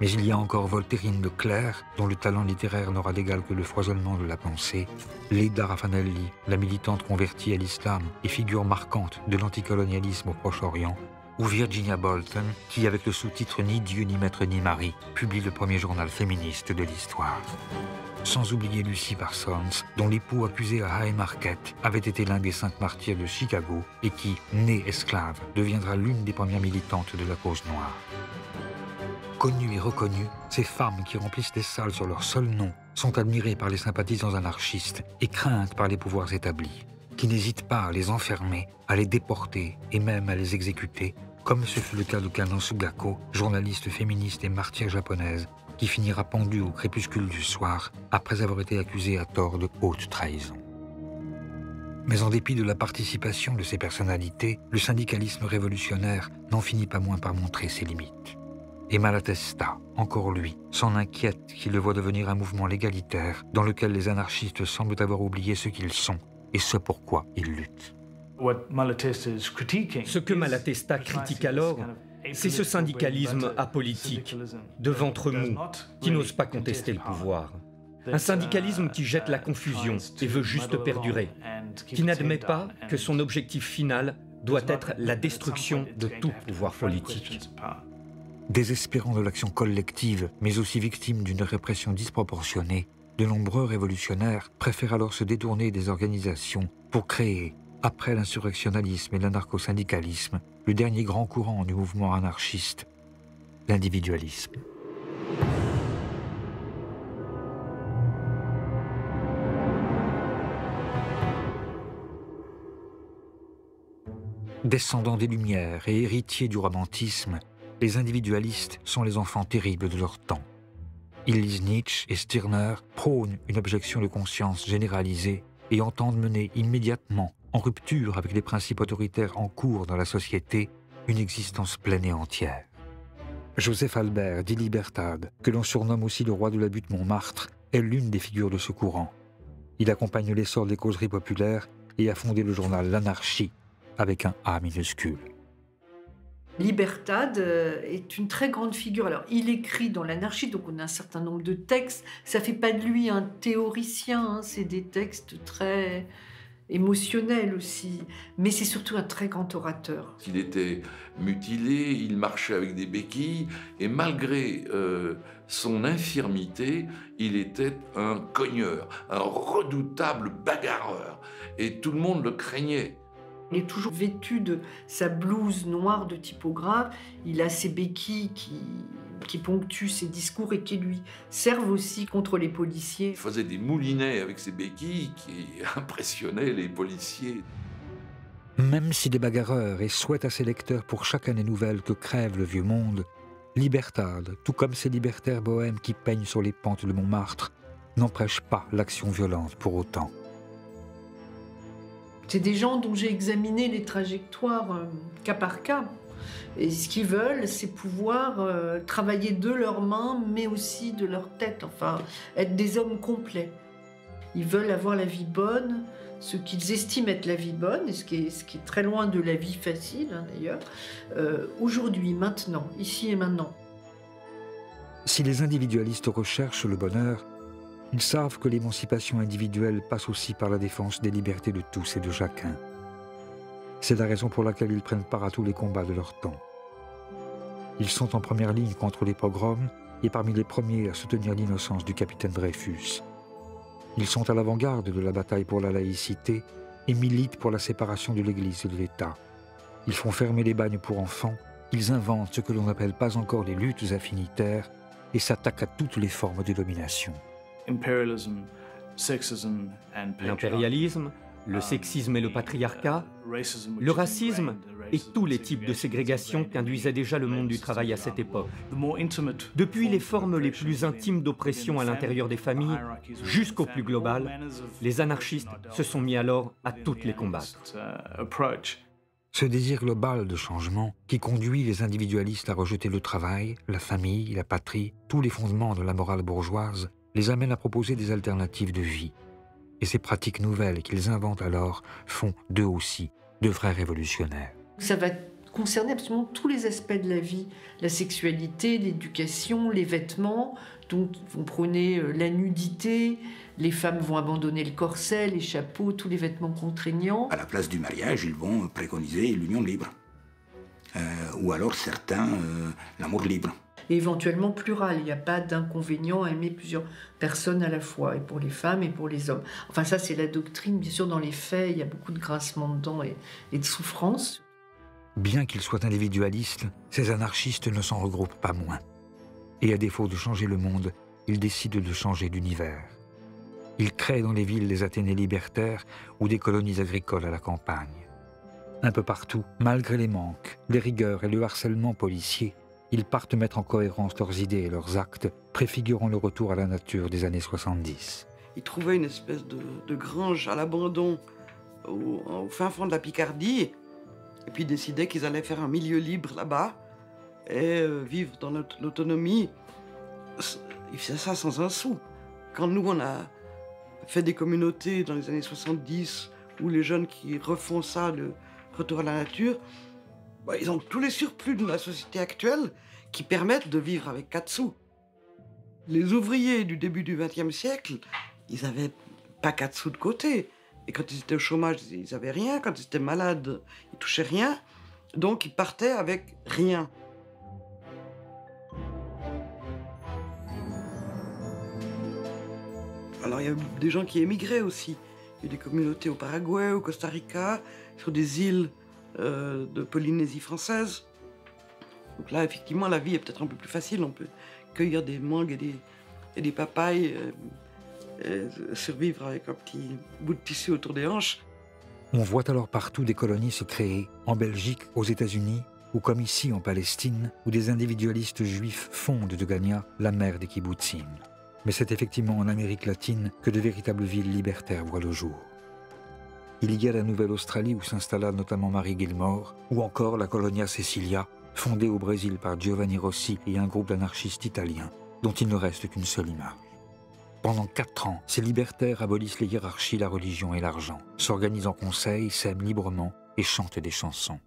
[SPEAKER 1] Mais il y a encore Voltairine Leclerc, dont le talent littéraire n'aura d'égal que le foisonnement de la pensée, Leda Raffanelli, la militante convertie à l'islam et figure marquante de l'anticolonialisme au Proche-Orient, ou Virginia Bolton, qui, avec le sous-titre « Ni Dieu, ni Maître, ni Marie », publie le premier journal féministe de l'histoire. Sans oublier Lucy Parsons, dont l'époux accusé à Haymarket avait été l'un des 5 martyrs de Chicago et qui, née esclave, deviendra l'une des premières militantes de la cause noire. Connues et reconnues, ces femmes qui remplissent des salles sur leur seul nom sont admirées par les sympathisants anarchistes et craintes par les pouvoirs établis, qui n'hésitent pas à les enfermer, à les déporter et même à les exécuter, comme ce fut le cas de Kano Sugako, journaliste féministe et martyre japonaise, qui finira pendue au crépuscule du soir après avoir été accusée à tort de haute trahison. Mais en dépit de la participation de ces personnalités, le syndicalisme révolutionnaire n'en finit pas moins par montrer ses limites. Et Malatesta, encore lui, s'en inquiète qu'il le voit devenir un mouvement légalitaire dans lequel les anarchistes semblent avoir oublié ce qu'ils sont et ce pourquoi ils luttent.
[SPEAKER 10] Ce que Malatesta critique alors, c'est ce syndicalisme apolitique, de ventre mou, qui n'ose pas contester le pouvoir. Un syndicalisme qui jette la confusion et veut juste perdurer, qui n'admet pas que son objectif final doit être la destruction de tout pouvoir politique.
[SPEAKER 1] Désespérant de l'action collective, mais aussi victime d'une répression disproportionnée, de nombreux révolutionnaires préfèrent alors se détourner des organisations pour créer, après l'insurrectionnalisme et l'anarcho-syndicalisme, le dernier grand courant du mouvement anarchiste, l'individualisme. Descendants des Lumières et héritiers du romantisme, les individualistes sont les enfants terribles de leur temps. Ils lisent Nietzsche et Stirner, prônent une objection de conscience généralisée et entendent mener immédiatement, en rupture avec les principes autoritaires en cours dans la société, une existence pleine et entière. Joseph Albert, dit Libertad, que l'on surnomme aussi le roi de la butte Montmartre, est l'une des figures de ce courant. Il accompagne l'essor des causeries populaires et a fondé le journal L'Anarchie, avec un A minuscule.
[SPEAKER 19] Libertad est une très grande figure. Alors, il écrit dans l'Anarchie, donc on a un certain nombre de textes. Ça ne fait pas de lui un théoricien, hein, c'est des textes très émotionnels aussi. Mais c'est surtout un très grand orateur.
[SPEAKER 20] Il était mutilé, il marchait avec des béquilles, et malgré son infirmité, il était un cogneur, un redoutable bagarreur. Et tout le monde le craignait.
[SPEAKER 19] Il est toujours vêtu de sa blouse noire de typographe. Il a ses béquilles qui ponctuent ses discours et qui lui servent aussi contre les policiers.
[SPEAKER 20] Il faisait des moulinets avec ses béquilles qui impressionnaient les policiers.
[SPEAKER 1] Même s'il est bagarreur et souhaite à ses lecteurs pour chaque année nouvelle que crève le vieux monde, Libertad, tout comme ces libertaires bohèmes qui peignent sur les pentes de Montmartre, n'empêche pas l'action violente pour autant.
[SPEAKER 19] C'est des gens dont j'ai examiné les trajectoires cas par cas. Et ce qu'ils veulent, c'est pouvoir travailler de leurs mains, mais aussi de leur tête, enfin, être des hommes complets. Ils veulent avoir la vie bonne, ce qu'ils estiment être la vie bonne, et ce qui est très loin de la vie facile, hein, d'ailleurs, aujourd'hui, maintenant, ici et maintenant.
[SPEAKER 1] Si les individualistes recherchent le bonheur, ils savent que l'émancipation individuelle passe aussi par la défense des libertés de tous et de chacun. C'est la raison pour laquelle ils prennent part à tous les combats de leur temps. Ils sont en première ligne contre les pogroms et parmi les premiers à soutenir l'innocence du capitaine Dreyfus. Ils sont à l'avant-garde de la bataille pour la laïcité et militent pour la séparation de l'Église et de l'État. Ils font fermer les bagnes pour enfants, ils inventent ce que l'on n'appelle pas encore les luttes affinitaires et s'attaquent à toutes les formes de domination.
[SPEAKER 10] L'impérialisme, le sexisme et le patriarcat, le racisme et tous les types de ségrégation qu'induisait déjà le monde du travail à cette époque. Depuis les formes les plus intimes d'oppression à l'intérieur des familles jusqu'au plus global, les anarchistes se sont mis alors à toutes les combattre.
[SPEAKER 1] Ce désir global de changement qui conduit les individualistes à rejeter le travail, la famille, la patrie, tous les fondements de la morale bourgeoise, les amène à proposer des alternatives de vie. Et ces pratiques nouvelles qu'ils inventent alors font d'eux aussi de vrais révolutionnaires.
[SPEAKER 19] Ça va concerner absolument tous les aspects de la vie, la sexualité, l'éducation, les vêtements. Donc, ils vont prôner la nudité, les femmes vont abandonner le corset, les chapeaux, tous les vêtements contraignants.
[SPEAKER 4] À la place du mariage, ils vont préconiser l'union libre. Ou alors certains, l'amour libre.
[SPEAKER 19] Et éventuellement plural, il n'y a pas d'inconvénient à aimer plusieurs personnes à la fois, et pour les femmes et pour les hommes. Enfin ça c'est la doctrine, bien sûr dans les faits, il y a beaucoup de grincements de dents et de souffrances.
[SPEAKER 1] Bien qu'ils soient individualistes, ces anarchistes ne s'en regroupent pas moins. Et à défaut de changer le monde, ils décident de changer d'univers. Ils créent dans les villes des Athénées libertaires ou des colonies agricoles à la campagne. Un peu partout, malgré les manques, les rigueurs et le harcèlement policier, ils partent mettre en cohérence leurs idées et leurs actes, préfigurant le retour à la nature des années 70.
[SPEAKER 9] Ils trouvaient une espèce de grange à l'abandon au fin fond de la Picardie, et puis décidaient qu'ils allaient faire un milieu libre là-bas et vivre dans l'autonomie. Ils faisaient ça sans un sou. Quand nous, on a fait des communautés dans les années 70, où les jeunes qui refont ça, le retour à la nature, bah, ils ont tous les surplus de la société actuelle qui permettent de vivre avec 4 sous. Les ouvriers du début du XXe siècle, ils n'avaient pas 4 sous de côté. Et quand ils étaient au chômage, ils n'avaient rien. Quand ils étaient malades, ils touchaient rien. Donc ils partaient avec rien. Alors il y a des gens qui émigraient aussi. Il y a des communautés au Paraguay, au Costa Rica, sur des îles de Polynésie française. Donc là, effectivement, la vie est peut-être un peu plus facile. On peut cueillir des mangues et des papayes, et survivre avec un petit bout de tissu autour des hanches.
[SPEAKER 1] On voit alors partout des colonies se créer, en Belgique, aux États-Unis, ou comme ici en Palestine, où des individualistes juifs fondent de Gagna la mère des kibbutzim. Mais c'est effectivement en Amérique latine que de véritables villes libertaires voient le jour. Il y a la Nouvelle-Australie où s'installa notamment Marie Gilmore, ou encore la Colonia Cecilia, fondée au Brésil par Giovanni Rossi et un groupe d'anarchistes italiens, dont il ne reste qu'une seule image. Pendant 4 ans, ces libertaires abolissent les hiérarchies, la religion et l'argent, s'organisent en conseil, s'aiment librement et chantent des chansons.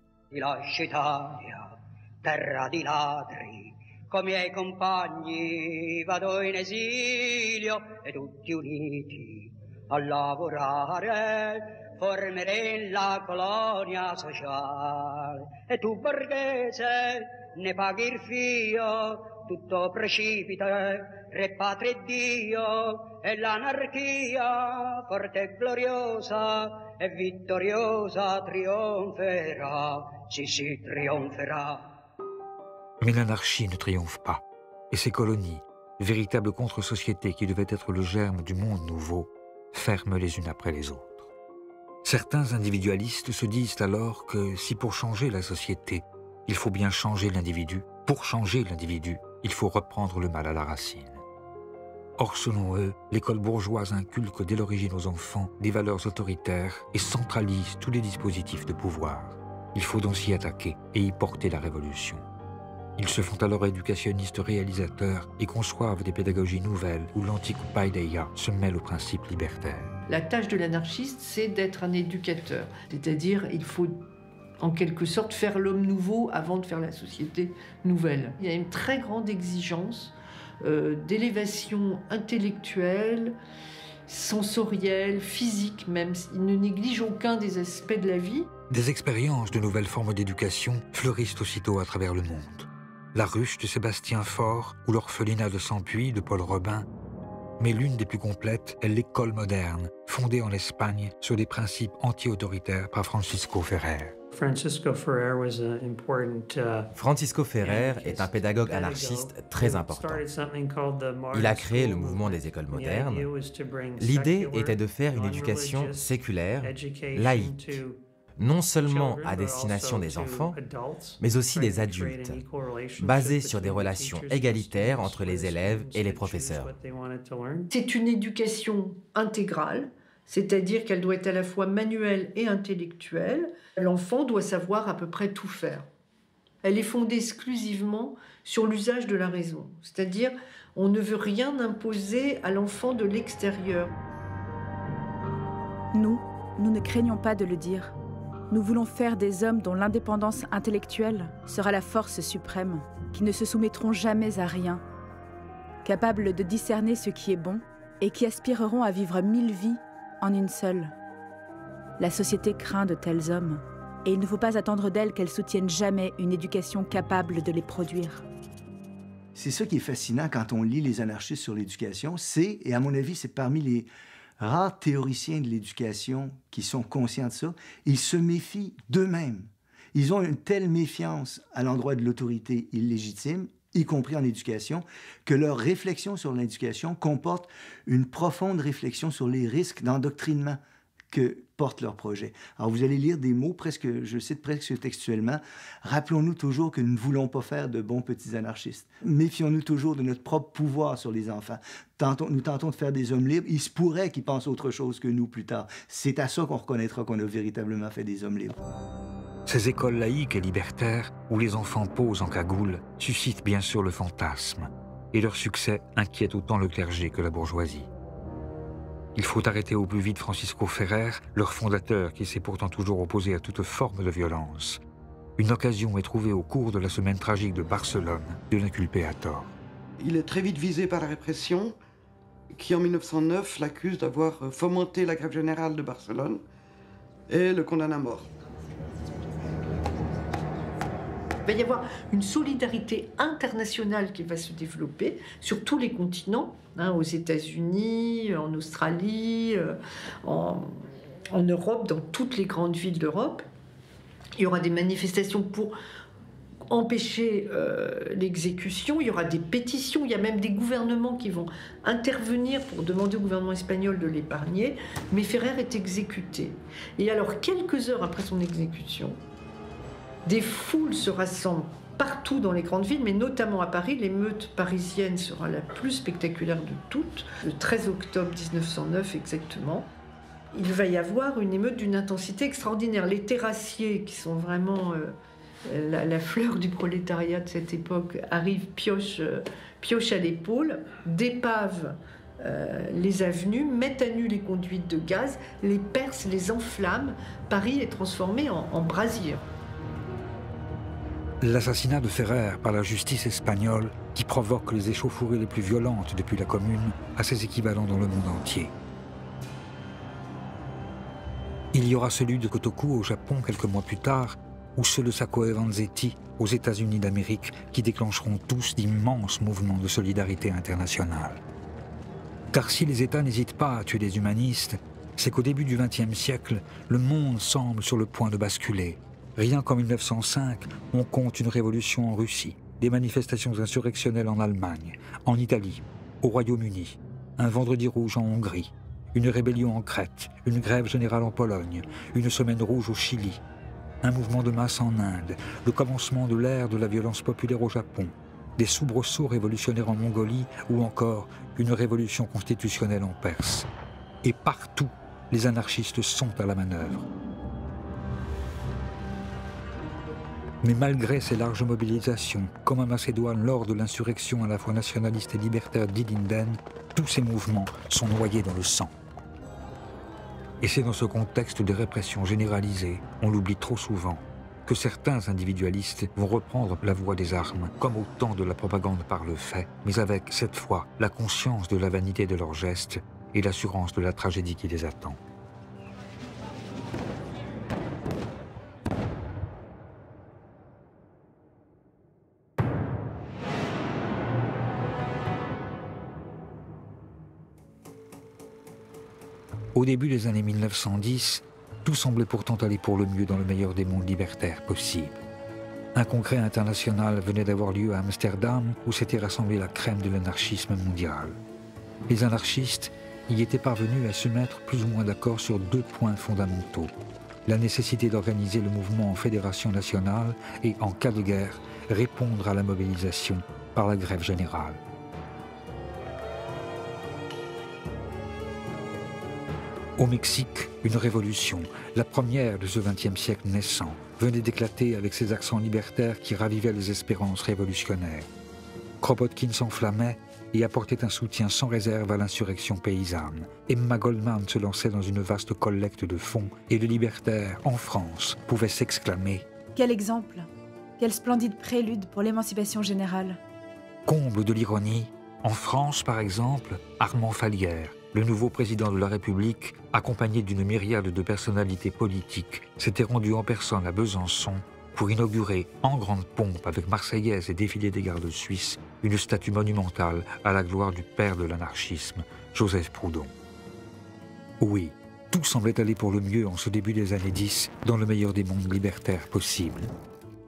[SPEAKER 21] Terra di ladri, coi miei compagni vado in esilio e tutti uniti a lavorare formeremo la colonia sociale e tu borghese ne paghi il fio, tutto precipita, re patria e Dio e l'anarchia forte e gloriosa e vittoriosa trionferà, si trionferà.
[SPEAKER 1] Mais l'anarchie ne triomphe pas, et ces colonies, véritables contre-sociétés qui devaient être le germe du monde nouveau, ferment les unes après les autres. Certains individualistes se disent alors que si pour changer la société, il faut bien changer l'individu, pour changer l'individu, il faut reprendre le mal à la racine. Or, selon eux, l'école bourgeoise inculque dès l'origine aux enfants des valeurs autoritaires et centralise tous les dispositifs de pouvoir. Il faut donc s'y attaquer et y porter la révolution. Ils se font alors éducationnistes réalisateurs et conçoivent des pédagogies nouvelles où l'antique paideia se mêle aux principes libertaires.
[SPEAKER 19] La tâche de l'anarchiste, c'est d'être un éducateur. C'est-à-dire, il faut en quelque sorte faire l'homme nouveau avant de faire la société nouvelle. Il y a une très grande exigence d'élévation intellectuelle, sensorielle, physique même. Il ne néglige aucun des aspects de la vie.
[SPEAKER 1] Des expériences de nouvelles formes d'éducation fleurissent aussitôt à travers le monde. La ruche de Sébastien Faure ou l'orphelinat de Sampuy de Paul Robin. Mais l'une des plus complètes est l'école moderne, fondée en Espagne sur des principes anti-autoritaires par Francisco Ferrer.
[SPEAKER 8] Francisco Ferrer est un pédagogue anarchiste très important. Il a créé le mouvement des écoles modernes. L'idée était de faire une éducation séculaire, laïque, non seulement à destination des enfants, mais aussi des adultes, basée sur des relations égalitaires entre les élèves et les professeurs.
[SPEAKER 19] C'est une éducation intégrale, c'est-à-dire qu'elle doit être à la fois manuelle et intellectuelle. L'enfant doit savoir à peu près tout faire. Elle est fondée exclusivement sur l'usage de la raison, c'est-à-dire on ne veut rien imposer à l'enfant de l'extérieur.
[SPEAKER 5] Nous ne craignons pas de le dire. Nous voulons faire des hommes dont l'indépendance intellectuelle sera la force suprême, qui ne se soumettront jamais à rien, capables de discerner ce qui est bon et qui aspireront à vivre 1000 vies en une seule. La société craint de tels hommes, et il ne faut pas attendre d'elles qu'elles soutiennent jamais une éducation capable de les produire.
[SPEAKER 3] C'est ça qui est fascinant quand on lit les anarchistes sur l'éducation, et à mon avis, c'est parmi les rares théoriciens de l'éducation qui sont conscients de ça, ils se méfient d'eux-mêmes. Ils ont une telle méfiance à l'endroit de l'autorité illégitime, y compris en éducation, que leur réflexion sur l'éducation comporte une profonde réflexion sur les risques d'endoctrinement que portent leurs projets. Alors vous allez lire des mots, presque, je cite presque textuellement, « Rappelons-nous toujours que nous ne voulons pas faire de bons petits anarchistes. Méfions-nous toujours de notre propre pouvoir sur les enfants. Nous tentons de faire des hommes libres. Il se pourrait qu'ils pensent autre chose que nous plus tard. C'est à ça qu'on reconnaîtra qu'on a véritablement fait des hommes libres. »
[SPEAKER 1] Ces écoles laïques et libertaires, où les enfants posent en cagoule, suscitent bien sûr le fantasme, et leur succès inquiète autant le clergé que la bourgeoisie. Il faut arrêter au plus vite Francisco Ferrer, leur fondateur qui s'est pourtant toujours opposé à toute forme de violence. Une occasion est trouvée au cours de la semaine tragique de Barcelone de l'inculper à tort.
[SPEAKER 9] Il est très vite visé par la répression, qui en 1909 l'accuse d'avoir fomenté la grève générale de Barcelone et le condamne à mort.
[SPEAKER 19] Il va y avoir une solidarité internationale qui va se développer sur tous les continents, aux États-Unis, en Australie, en Europe, dans toutes les grandes villes d'Europe. Il y aura des manifestations pour empêcher l'exécution, il y aura des pétitions, il y a même des gouvernements qui vont intervenir pour demander au gouvernement espagnol de l'épargner, mais Ferrer est exécuté. Et alors, quelques heures après son exécution, des foules se rassemblent partout dans les grandes villes, mais notamment à Paris. L'émeute parisienne sera la plus spectaculaire de toutes, le 13 octobre 1909 exactement. Il va y avoir une émeute d'une intensité extraordinaire. Les terrassiers, qui sont vraiment la fleur du prolétariat de cette époque, arrivent pioche à l'épaule, dépavent les avenues, mettent à nu les conduites de gaz, les percent, les enflamment. Paris est transformé en brasier.
[SPEAKER 1] L'assassinat de Ferrer par la justice espagnole, qui provoque les échauffourées les plus violentes depuis la Commune, a ses équivalents dans le monde entier. Il y aura celui de Kotoku au Japon quelques mois plus tard, ou ceux de Sacco et Vanzetti aux États-Unis d'Amérique, qui déclencheront tous d'immenses mouvements de solidarité internationale. Car si les États n'hésitent pas à tuer des humanistes, c'est qu'au début du XXe siècle, le monde semble sur le point de basculer. Rien qu'en 1905, on compte une révolution en Russie, des manifestations insurrectionnelles en Allemagne, en Italie, au Royaume-Uni, un vendredi rouge en Hongrie, une rébellion en Crète, une grève générale en Pologne, une semaine rouge au Chili, un mouvement de masse en Inde, le commencement de l'ère de la violence populaire au Japon, des soubresauts révolutionnaires en Mongolie ou encore une révolution constitutionnelle en Perse. Et partout, les anarchistes sont à la manœuvre. Mais malgré ces larges mobilisations, comme en Macédoine lors de l'insurrection à la fois nationaliste et libertaire d'Ilinden, tous ces mouvements sont noyés dans le sang. Et c'est dans ce contexte de répression généralisée, on l'oublie trop souvent, que certains individualistes vont reprendre la voie des armes, comme au temps de la propagande par le fait, mais avec, cette fois, la conscience de la vanité de leurs gestes et l'assurance de la tragédie qui les attend. Au début des années 1910, tout semblait pourtant aller pour le mieux dans le meilleur des mondes libertaires possibles. Un congrès international venait d'avoir lieu à Amsterdam où s'était rassemblée la crème de l'anarchisme mondial. Les anarchistes y étaient parvenus à se mettre plus ou moins d'accord sur deux points fondamentaux. La nécessité d'organiser le mouvement en fédération nationale et, en cas de guerre, répondre à la mobilisation par la grève générale. Au Mexique, une révolution, la première de ce XXe siècle naissant, venait d'éclater avec ses accents libertaires qui ravivaient les espérances révolutionnaires. Kropotkin s'enflammait et apportait un soutien sans réserve à l'insurrection paysanne. Emma Goldman se lançait dans une vaste collecte de fonds et les libertaires, en France, pouvaient s'exclamer
[SPEAKER 5] « Quel exemple! Quel splendide prélude pour l'émancipation générale !»
[SPEAKER 1] Comble de l'ironie, en France, par exemple, Armand Fallières, le nouveau président de la République, accompagné d'une myriade de personnalités politiques, s'était rendu en personne à Besançon pour inaugurer, en grande pompe avec Marseillaise et défilé des gardes suisses, une statue monumentale à la gloire du père de l'anarchisme, Joseph Proudhon. Oui, tout semblait aller pour le mieux en ce début des années 10, dans le meilleur des mondes libertaires possibles.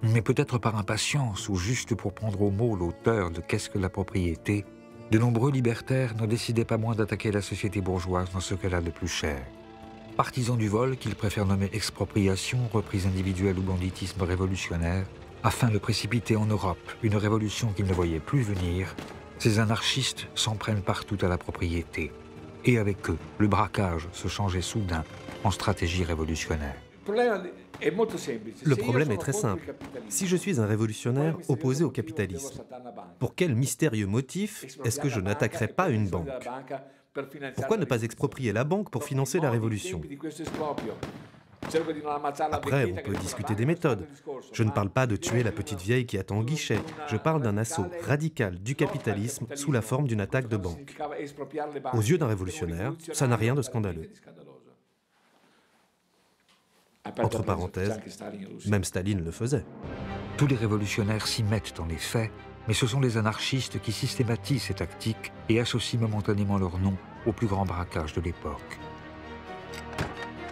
[SPEAKER 1] Mais peut-être par impatience ou juste pour prendre au mot l'auteur de « Qu'est-ce que la propriété ?», de nombreux libertaires ne décidaient pas moins d'attaquer la société bourgeoise dans ce qu'elle a de plus cher. Partisans du vol, qu'ils préfèrent nommer expropriation, reprise individuelle ou banditisme révolutionnaire, afin de précipiter en Europe une révolution qu'ils ne voyaient plus venir, ces anarchistes s'en prennent partout à la propriété. Et avec eux, le braquage se changeait soudain en stratégie révolutionnaire.
[SPEAKER 14] Le problème est très simple. Si je suis un révolutionnaire opposé au capitalisme, pour quel mystérieux motif est-ce que je n'attaquerai pas une banque? Pourquoi ne pas exproprier la banque pour financer la révolution? Après, on peut discuter des méthodes. Je ne parle pas de tuer la petite vieille qui attend au guichet. Je parle d'un assaut radical du capitalisme sous la forme d'une attaque de banque. Aux yeux d'un révolutionnaire, ça n'a rien de scandaleux. Entre parenthèses, même Staline le faisait.
[SPEAKER 1] Tous les révolutionnaires s'y mettent en effet, mais ce sont les anarchistes qui systématisent ces tactiques et associent momentanément leur nom au plus grand braquage de l'époque.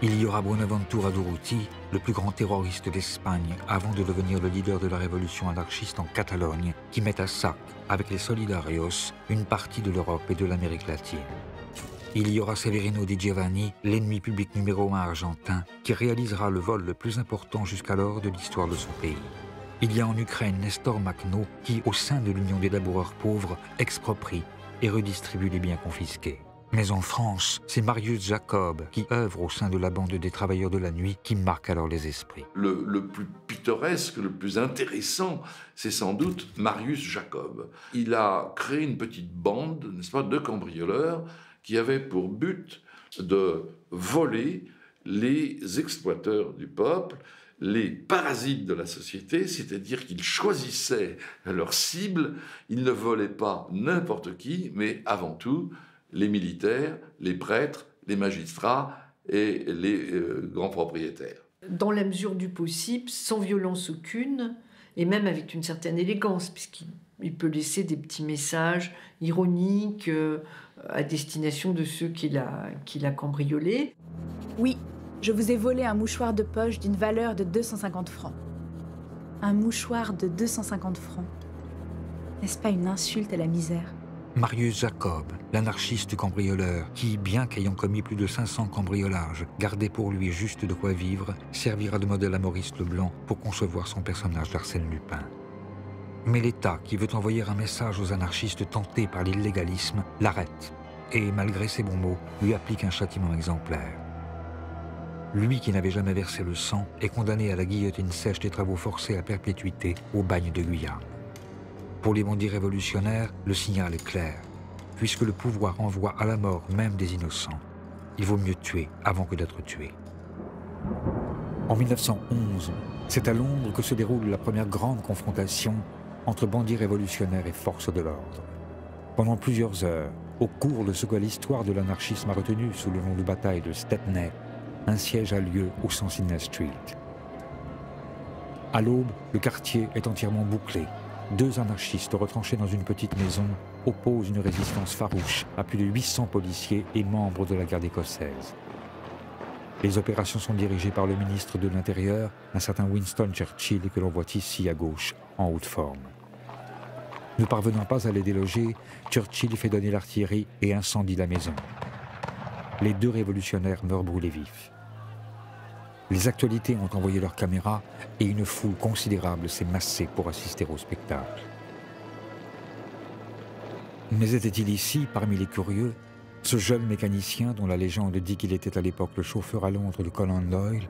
[SPEAKER 1] Il y aura Buenaventura Durruti, le plus grand terroriste d'Espagne, avant de devenir le leader de la révolution anarchiste en Catalogne, qui met à sac, avec les Solidarios, une partie de l'Europe et de l'Amérique latine. Il y aura Severino Di Giovanni, l'ennemi public numéro 1 argentin, qui réalisera le vol le plus important jusqu'alors de l'histoire de son pays. Il y a en Ukraine Nestor Makhno, qui, au sein de l'Union des laboureurs pauvres, exproprie et redistribue les biens confisqués. Mais en France, c'est Marius Jacob, qui œuvre au sein de la bande des travailleurs de la nuit, qui marque alors les esprits.
[SPEAKER 20] Le plus pittoresque, le plus intéressant, c'est sans doute Marius Jacob. Il a créé une petite bande, n'est-ce pas, de cambrioleurs qui avait pour but de voler les exploiteurs du peuple, les parasites de la société, c'est-à-dire qu'ils choisissaient leur cible, ils ne volaient pas n'importe qui, mais avant tout les militaires, les prêtres, les magistrats et les grands propriétaires.
[SPEAKER 19] Dans la mesure du possible, sans violence aucune, et même avec une certaine élégance, puisqu'il peut laisser des petits messages ironiques à destination de ceux qu'il a cambriolés.
[SPEAKER 5] Oui, je vous ai volé un mouchoir de poche d'une valeur de 250 francs. Un mouchoir de 250 francs. N'est-ce pas une insulte à la misère ?
[SPEAKER 1] Marius Jacob, l'anarchiste cambrioleur, qui, bien qu'ayant commis plus de 500 cambriolages, gardait pour lui juste de quoi vivre, servira de modèle à Maurice Leblanc pour concevoir son personnage d'Arsène Lupin. Mais l'État, qui veut envoyer un message aux anarchistes tentés par l'illégalisme, l'arrête et, malgré ses bons mots, lui applique un châtiment exemplaire. Lui qui n'avait jamais versé le sang est condamné à la guillotine sèche des travaux forcés à perpétuité au bagne de Guyane. Pour les bandits révolutionnaires, le signal est clair. Puisque le pouvoir envoie à la mort même des innocents, il vaut mieux tuer avant que d'être tué. En 1911, c'est à Londres que se déroule la première grande confrontation entre bandits révolutionnaires et forces de l'ordre. Pendant plusieurs heures, au cours de ce que l'histoire de l'anarchisme a retenu sous le nom de bataille de Stepney, un siège a lieu au 100 Sydney Street. À l'aube, le quartier est entièrement bouclé. Deux anarchistes retranchés dans une petite maison opposent une résistance farouche à plus de 800 policiers et membres de la garde écossaise. Les opérations sont dirigées par le ministre de l'Intérieur, un certain Winston Churchill, que l'on voit ici à gauche, en haute forme. Ne parvenant pas à les déloger, Churchill fait donner l'artillerie et incendie la maison. Les deux révolutionnaires meurent brûlés vifs. Les actualités ont envoyé leurs caméras et une foule considérable s'est massée pour assister au spectacle. Mais était-il ici, parmi les curieux, ce jeune mécanicien dont la légende dit qu'il était à l'époque le chauffeur à Londres de Conan Doyle?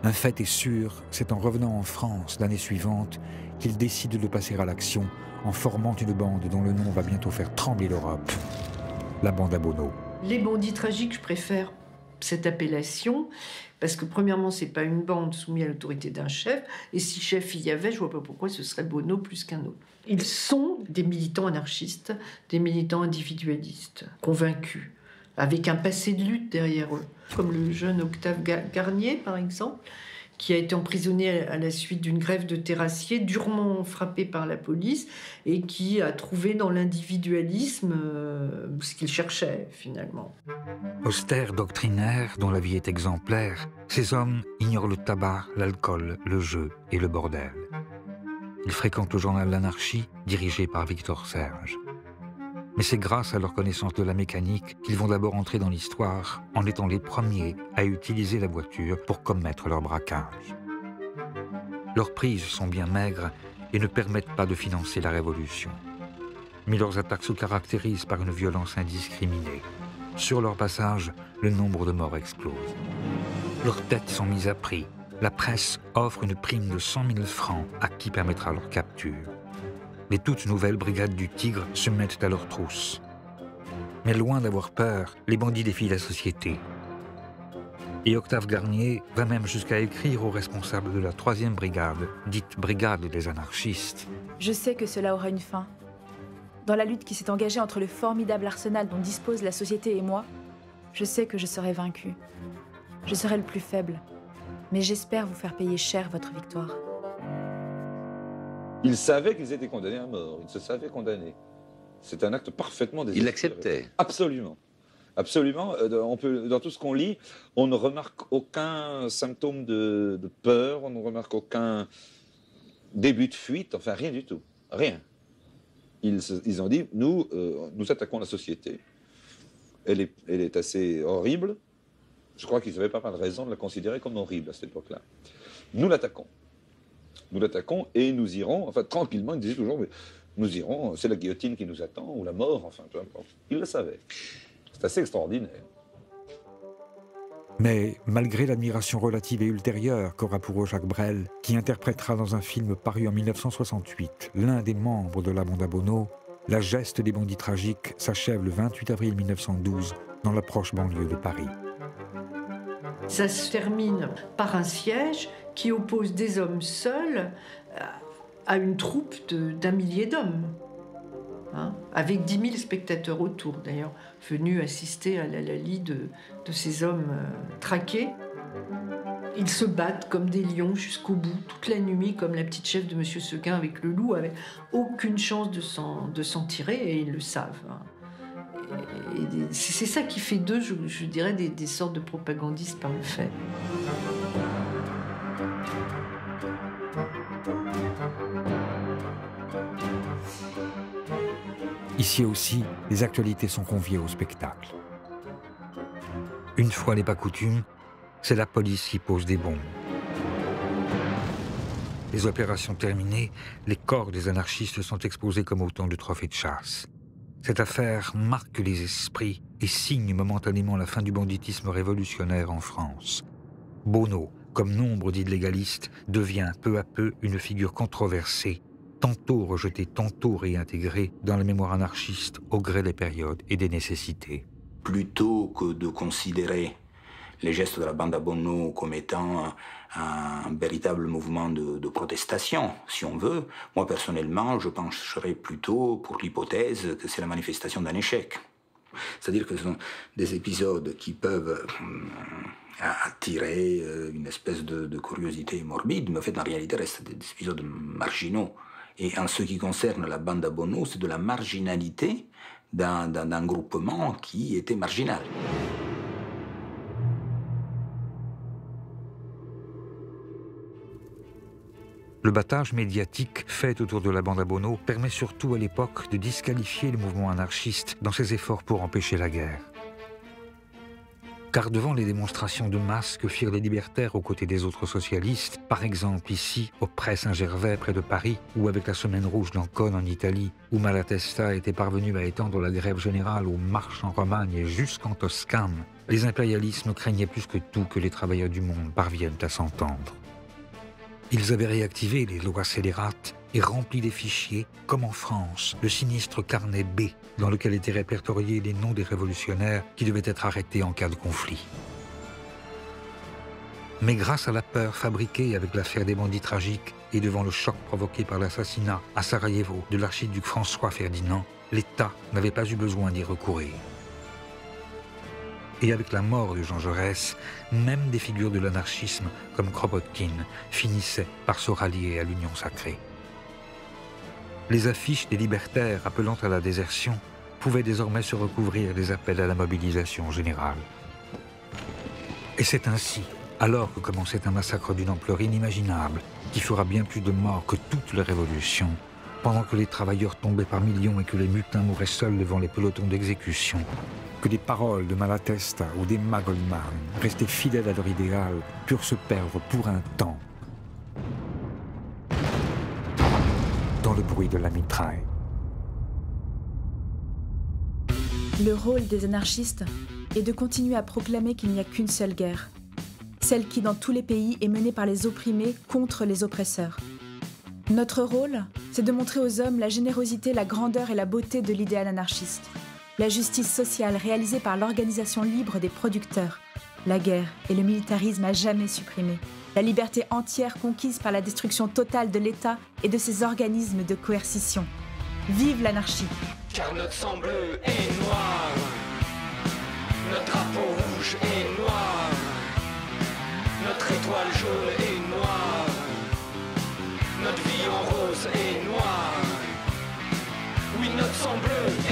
[SPEAKER 1] Un fait est sûr, c'est en revenant en France l'année suivante qu'il décide de passer à l'action en formant une bande dont le nom va bientôt faire trembler l'Europe, la bande à Bonneau.
[SPEAKER 19] Les bandits tragiques, je préfère cette appellation, parce que premièrement, c'est pas une bande soumise à l'autorité d'un chef, et si chef il y avait, je vois pas pourquoi ce serait Bonneau plus qu'un autre. Ils sont des militants anarchistes, des militants individualistes, convaincus, avec un passé de lutte derrière eux, comme le jeune Octave Garnier, par exemple, qui a été emprisonné à la suite d'une grève de terrassiers, durement frappé par la police, et qui a trouvé dans l'individualisme ce qu'il cherchait, finalement.
[SPEAKER 1] Austères doctrinaires, dont la vie est exemplaire, ces hommes ignorent le tabac, l'alcool, le jeu et le bordel. Ils fréquentent le journal L'Anarchie, dirigé par Victor Serge. Mais c'est grâce à leur connaissance de la mécanique qu'ils vont d'abord entrer dans l'histoire en étant les premiers à utiliser la voiture pour commettre leur braquage. Leurs prises sont bien maigres et ne permettent pas de financer la révolution. Mais leurs attaques se caractérisent par une violence indiscriminée. Sur leur passage, le nombre de morts explose. Leurs têtes sont mises à prix. La presse offre une prime de 100 000 francs à qui permettra leur capture. Les toutes nouvelles brigades du Tigre se mettent à leur trousse. Mais loin d'avoir peur, les bandits défient la société. Et Octave Garnier va même jusqu'à écrire aux responsables de la 3e brigade, dite brigade des anarchistes.
[SPEAKER 5] Je sais que cela aura une fin. Dans la lutte qui s'est engagée entre le formidable arsenal dont dispose la société et moi, je sais que je serai vaincu. Je serai le plus faible. Mais j'espère vous faire payer cher votre victoire.
[SPEAKER 7] Ils savaient qu'ils étaient condamnés à mort, ils se savaient condamnés. C'est un acte parfaitement désespéré.
[SPEAKER 22] Ils l'acceptaient.
[SPEAKER 7] Absolument. Absolument. Dans tout ce qu'on lit, on ne remarque aucun symptôme de peur, on ne remarque aucun début de fuite, enfin rien du tout. Rien. Ils ont dit, nous attaquons la société. Elle est assez horrible. Je crois qu'ils n'avaient pas mal de raison de la considérer comme horrible à cette époque-là. Nous l'attaquons. Nous l'attaquons et nous irons, enfin tranquillement, ils disaient toujours, mais nous irons, c'est la guillotine qui nous attend, ou la mort, enfin peu importe. Ils le savaient. C'est assez extraordinaire.
[SPEAKER 1] Mais malgré l'admiration relative et ultérieure qu'aura pour eux Jacques Brel, qui interprétera dans un film paru en 1968 l'un des membres de la bande à Bonneau, la geste des bandits tragiques s'achève le 28 avril 1912 dans la proche banlieue de Paris.
[SPEAKER 19] Ça se termine par un siège qui oppose des hommes seuls à une troupe d'1 millier d'hommes, hein, avec 10 000 spectateurs autour, d'ailleurs, venus assister à la lie de ces hommes traqués. Ils se battent comme des lions jusqu'au bout, toute la nuit, comme la petite chef de M. Seguin avec le loup, avec aucune chance de s'en tirer, et ils le savent. Hein. C'est ça qui fait d'eux, je dirais, des sortes de propagandistes par le fait.
[SPEAKER 1] Ici aussi, les actualités sont conviées au spectacle. Une fois n'est pas coutume, c'est la police qui pose des bombes. Les opérations terminées, les corps des anarchistes sont exposés comme autant de trophées de chasse. Cette affaire marque les esprits et signe momentanément la fin du banditisme révolutionnaire en France. Bonneau, comme nombre d'illégalistes, devient peu à peu une figure controversée, tantôt rejetée, tantôt réintégrée dans la mémoire anarchiste au gré des périodes et des nécessités.
[SPEAKER 4] Plutôt que de considérer les gestes de la bande à Bonneau comme étant un véritable mouvement de protestation, si on veut, moi personnellement, je pencherais plutôt pour l'hypothèse que c'est la manifestation d'un échec. C'est-à-dire que ce sont des épisodes qui peuvent attirer une espèce de curiosité morbide, mais en fait, en réalité, restent des épisodes marginaux. Et en ce qui concerne la bande à Bonneau, c'est de la marginalité d'un groupement qui était marginal.
[SPEAKER 1] Le battage médiatique fait autour de la bande à Bonneau permet surtout à l'époque de disqualifier le mouvement anarchiste dans ses efforts pour empêcher la guerre. Car devant les démonstrations de masse que firent les libertaires aux côtés des autres socialistes, par exemple ici, au Pré Saint-Gervais près de Paris, ou avec la Semaine rouge d'Ancône en Italie, où Malatesta était parvenu à étendre la grève générale aux marches en Romagne et jusqu'en Toscane, les impérialismes craignaient plus que tout que les travailleurs du monde parviennent à s'entendre. Ils avaient réactivé les lois scélérates et rempli des fichiers, comme en France, le sinistre carnet B, dans lequel étaient répertoriés les noms des révolutionnaires qui devaient être arrêtés en cas de conflit. Mais grâce à la peur fabriquée avec l'affaire des bandits tragiques et devant le choc provoqué par l'assassinat à Sarajevo de l'archiduc François Ferdinand, l'État n'avait pas eu besoin d'y recourir. Et avec la mort de Jean Jaurès, même des figures de l'anarchisme comme Kropotkin finissaient par se rallier à l'Union sacrée. Les affiches des libertaires appelant à la désertion pouvaient désormais se recouvrir des appels à la mobilisation générale. Et c'est ainsi, alors que commençait un massacre d'une ampleur inimaginable, qui fera bien plus de morts que toute la Révolution, pendant que les travailleurs tombaient par millions et que les mutins mouraient seuls devant les pelotons d'exécution, que les paroles de Malatesta ou d'Emma Goldman, restés fidèles à leur idéal, purent se perdre pour un temps dans le bruit de la mitraille.
[SPEAKER 5] Le rôle des anarchistes est de continuer à proclamer qu'il n'y a qu'une seule guerre, celle qui, dans tous les pays, est menée par les opprimés contre les oppresseurs. Notre rôle, c'est de montrer aux hommes la générosité, la grandeur et la beauté de l'idéal anarchiste, la justice sociale réalisée par l'organisation libre des producteurs, la guerre et le militarisme à jamais supprimés, la liberté entière conquise par la destruction totale de l'État et de ses organismes de coercition. Vive l'anarchie!
[SPEAKER 16] Car notre sang bleu est noir, notre drapeau rouge est noir, notre étoile jaune est noire, notre vie en rose est noire. Oui, notre sang bleu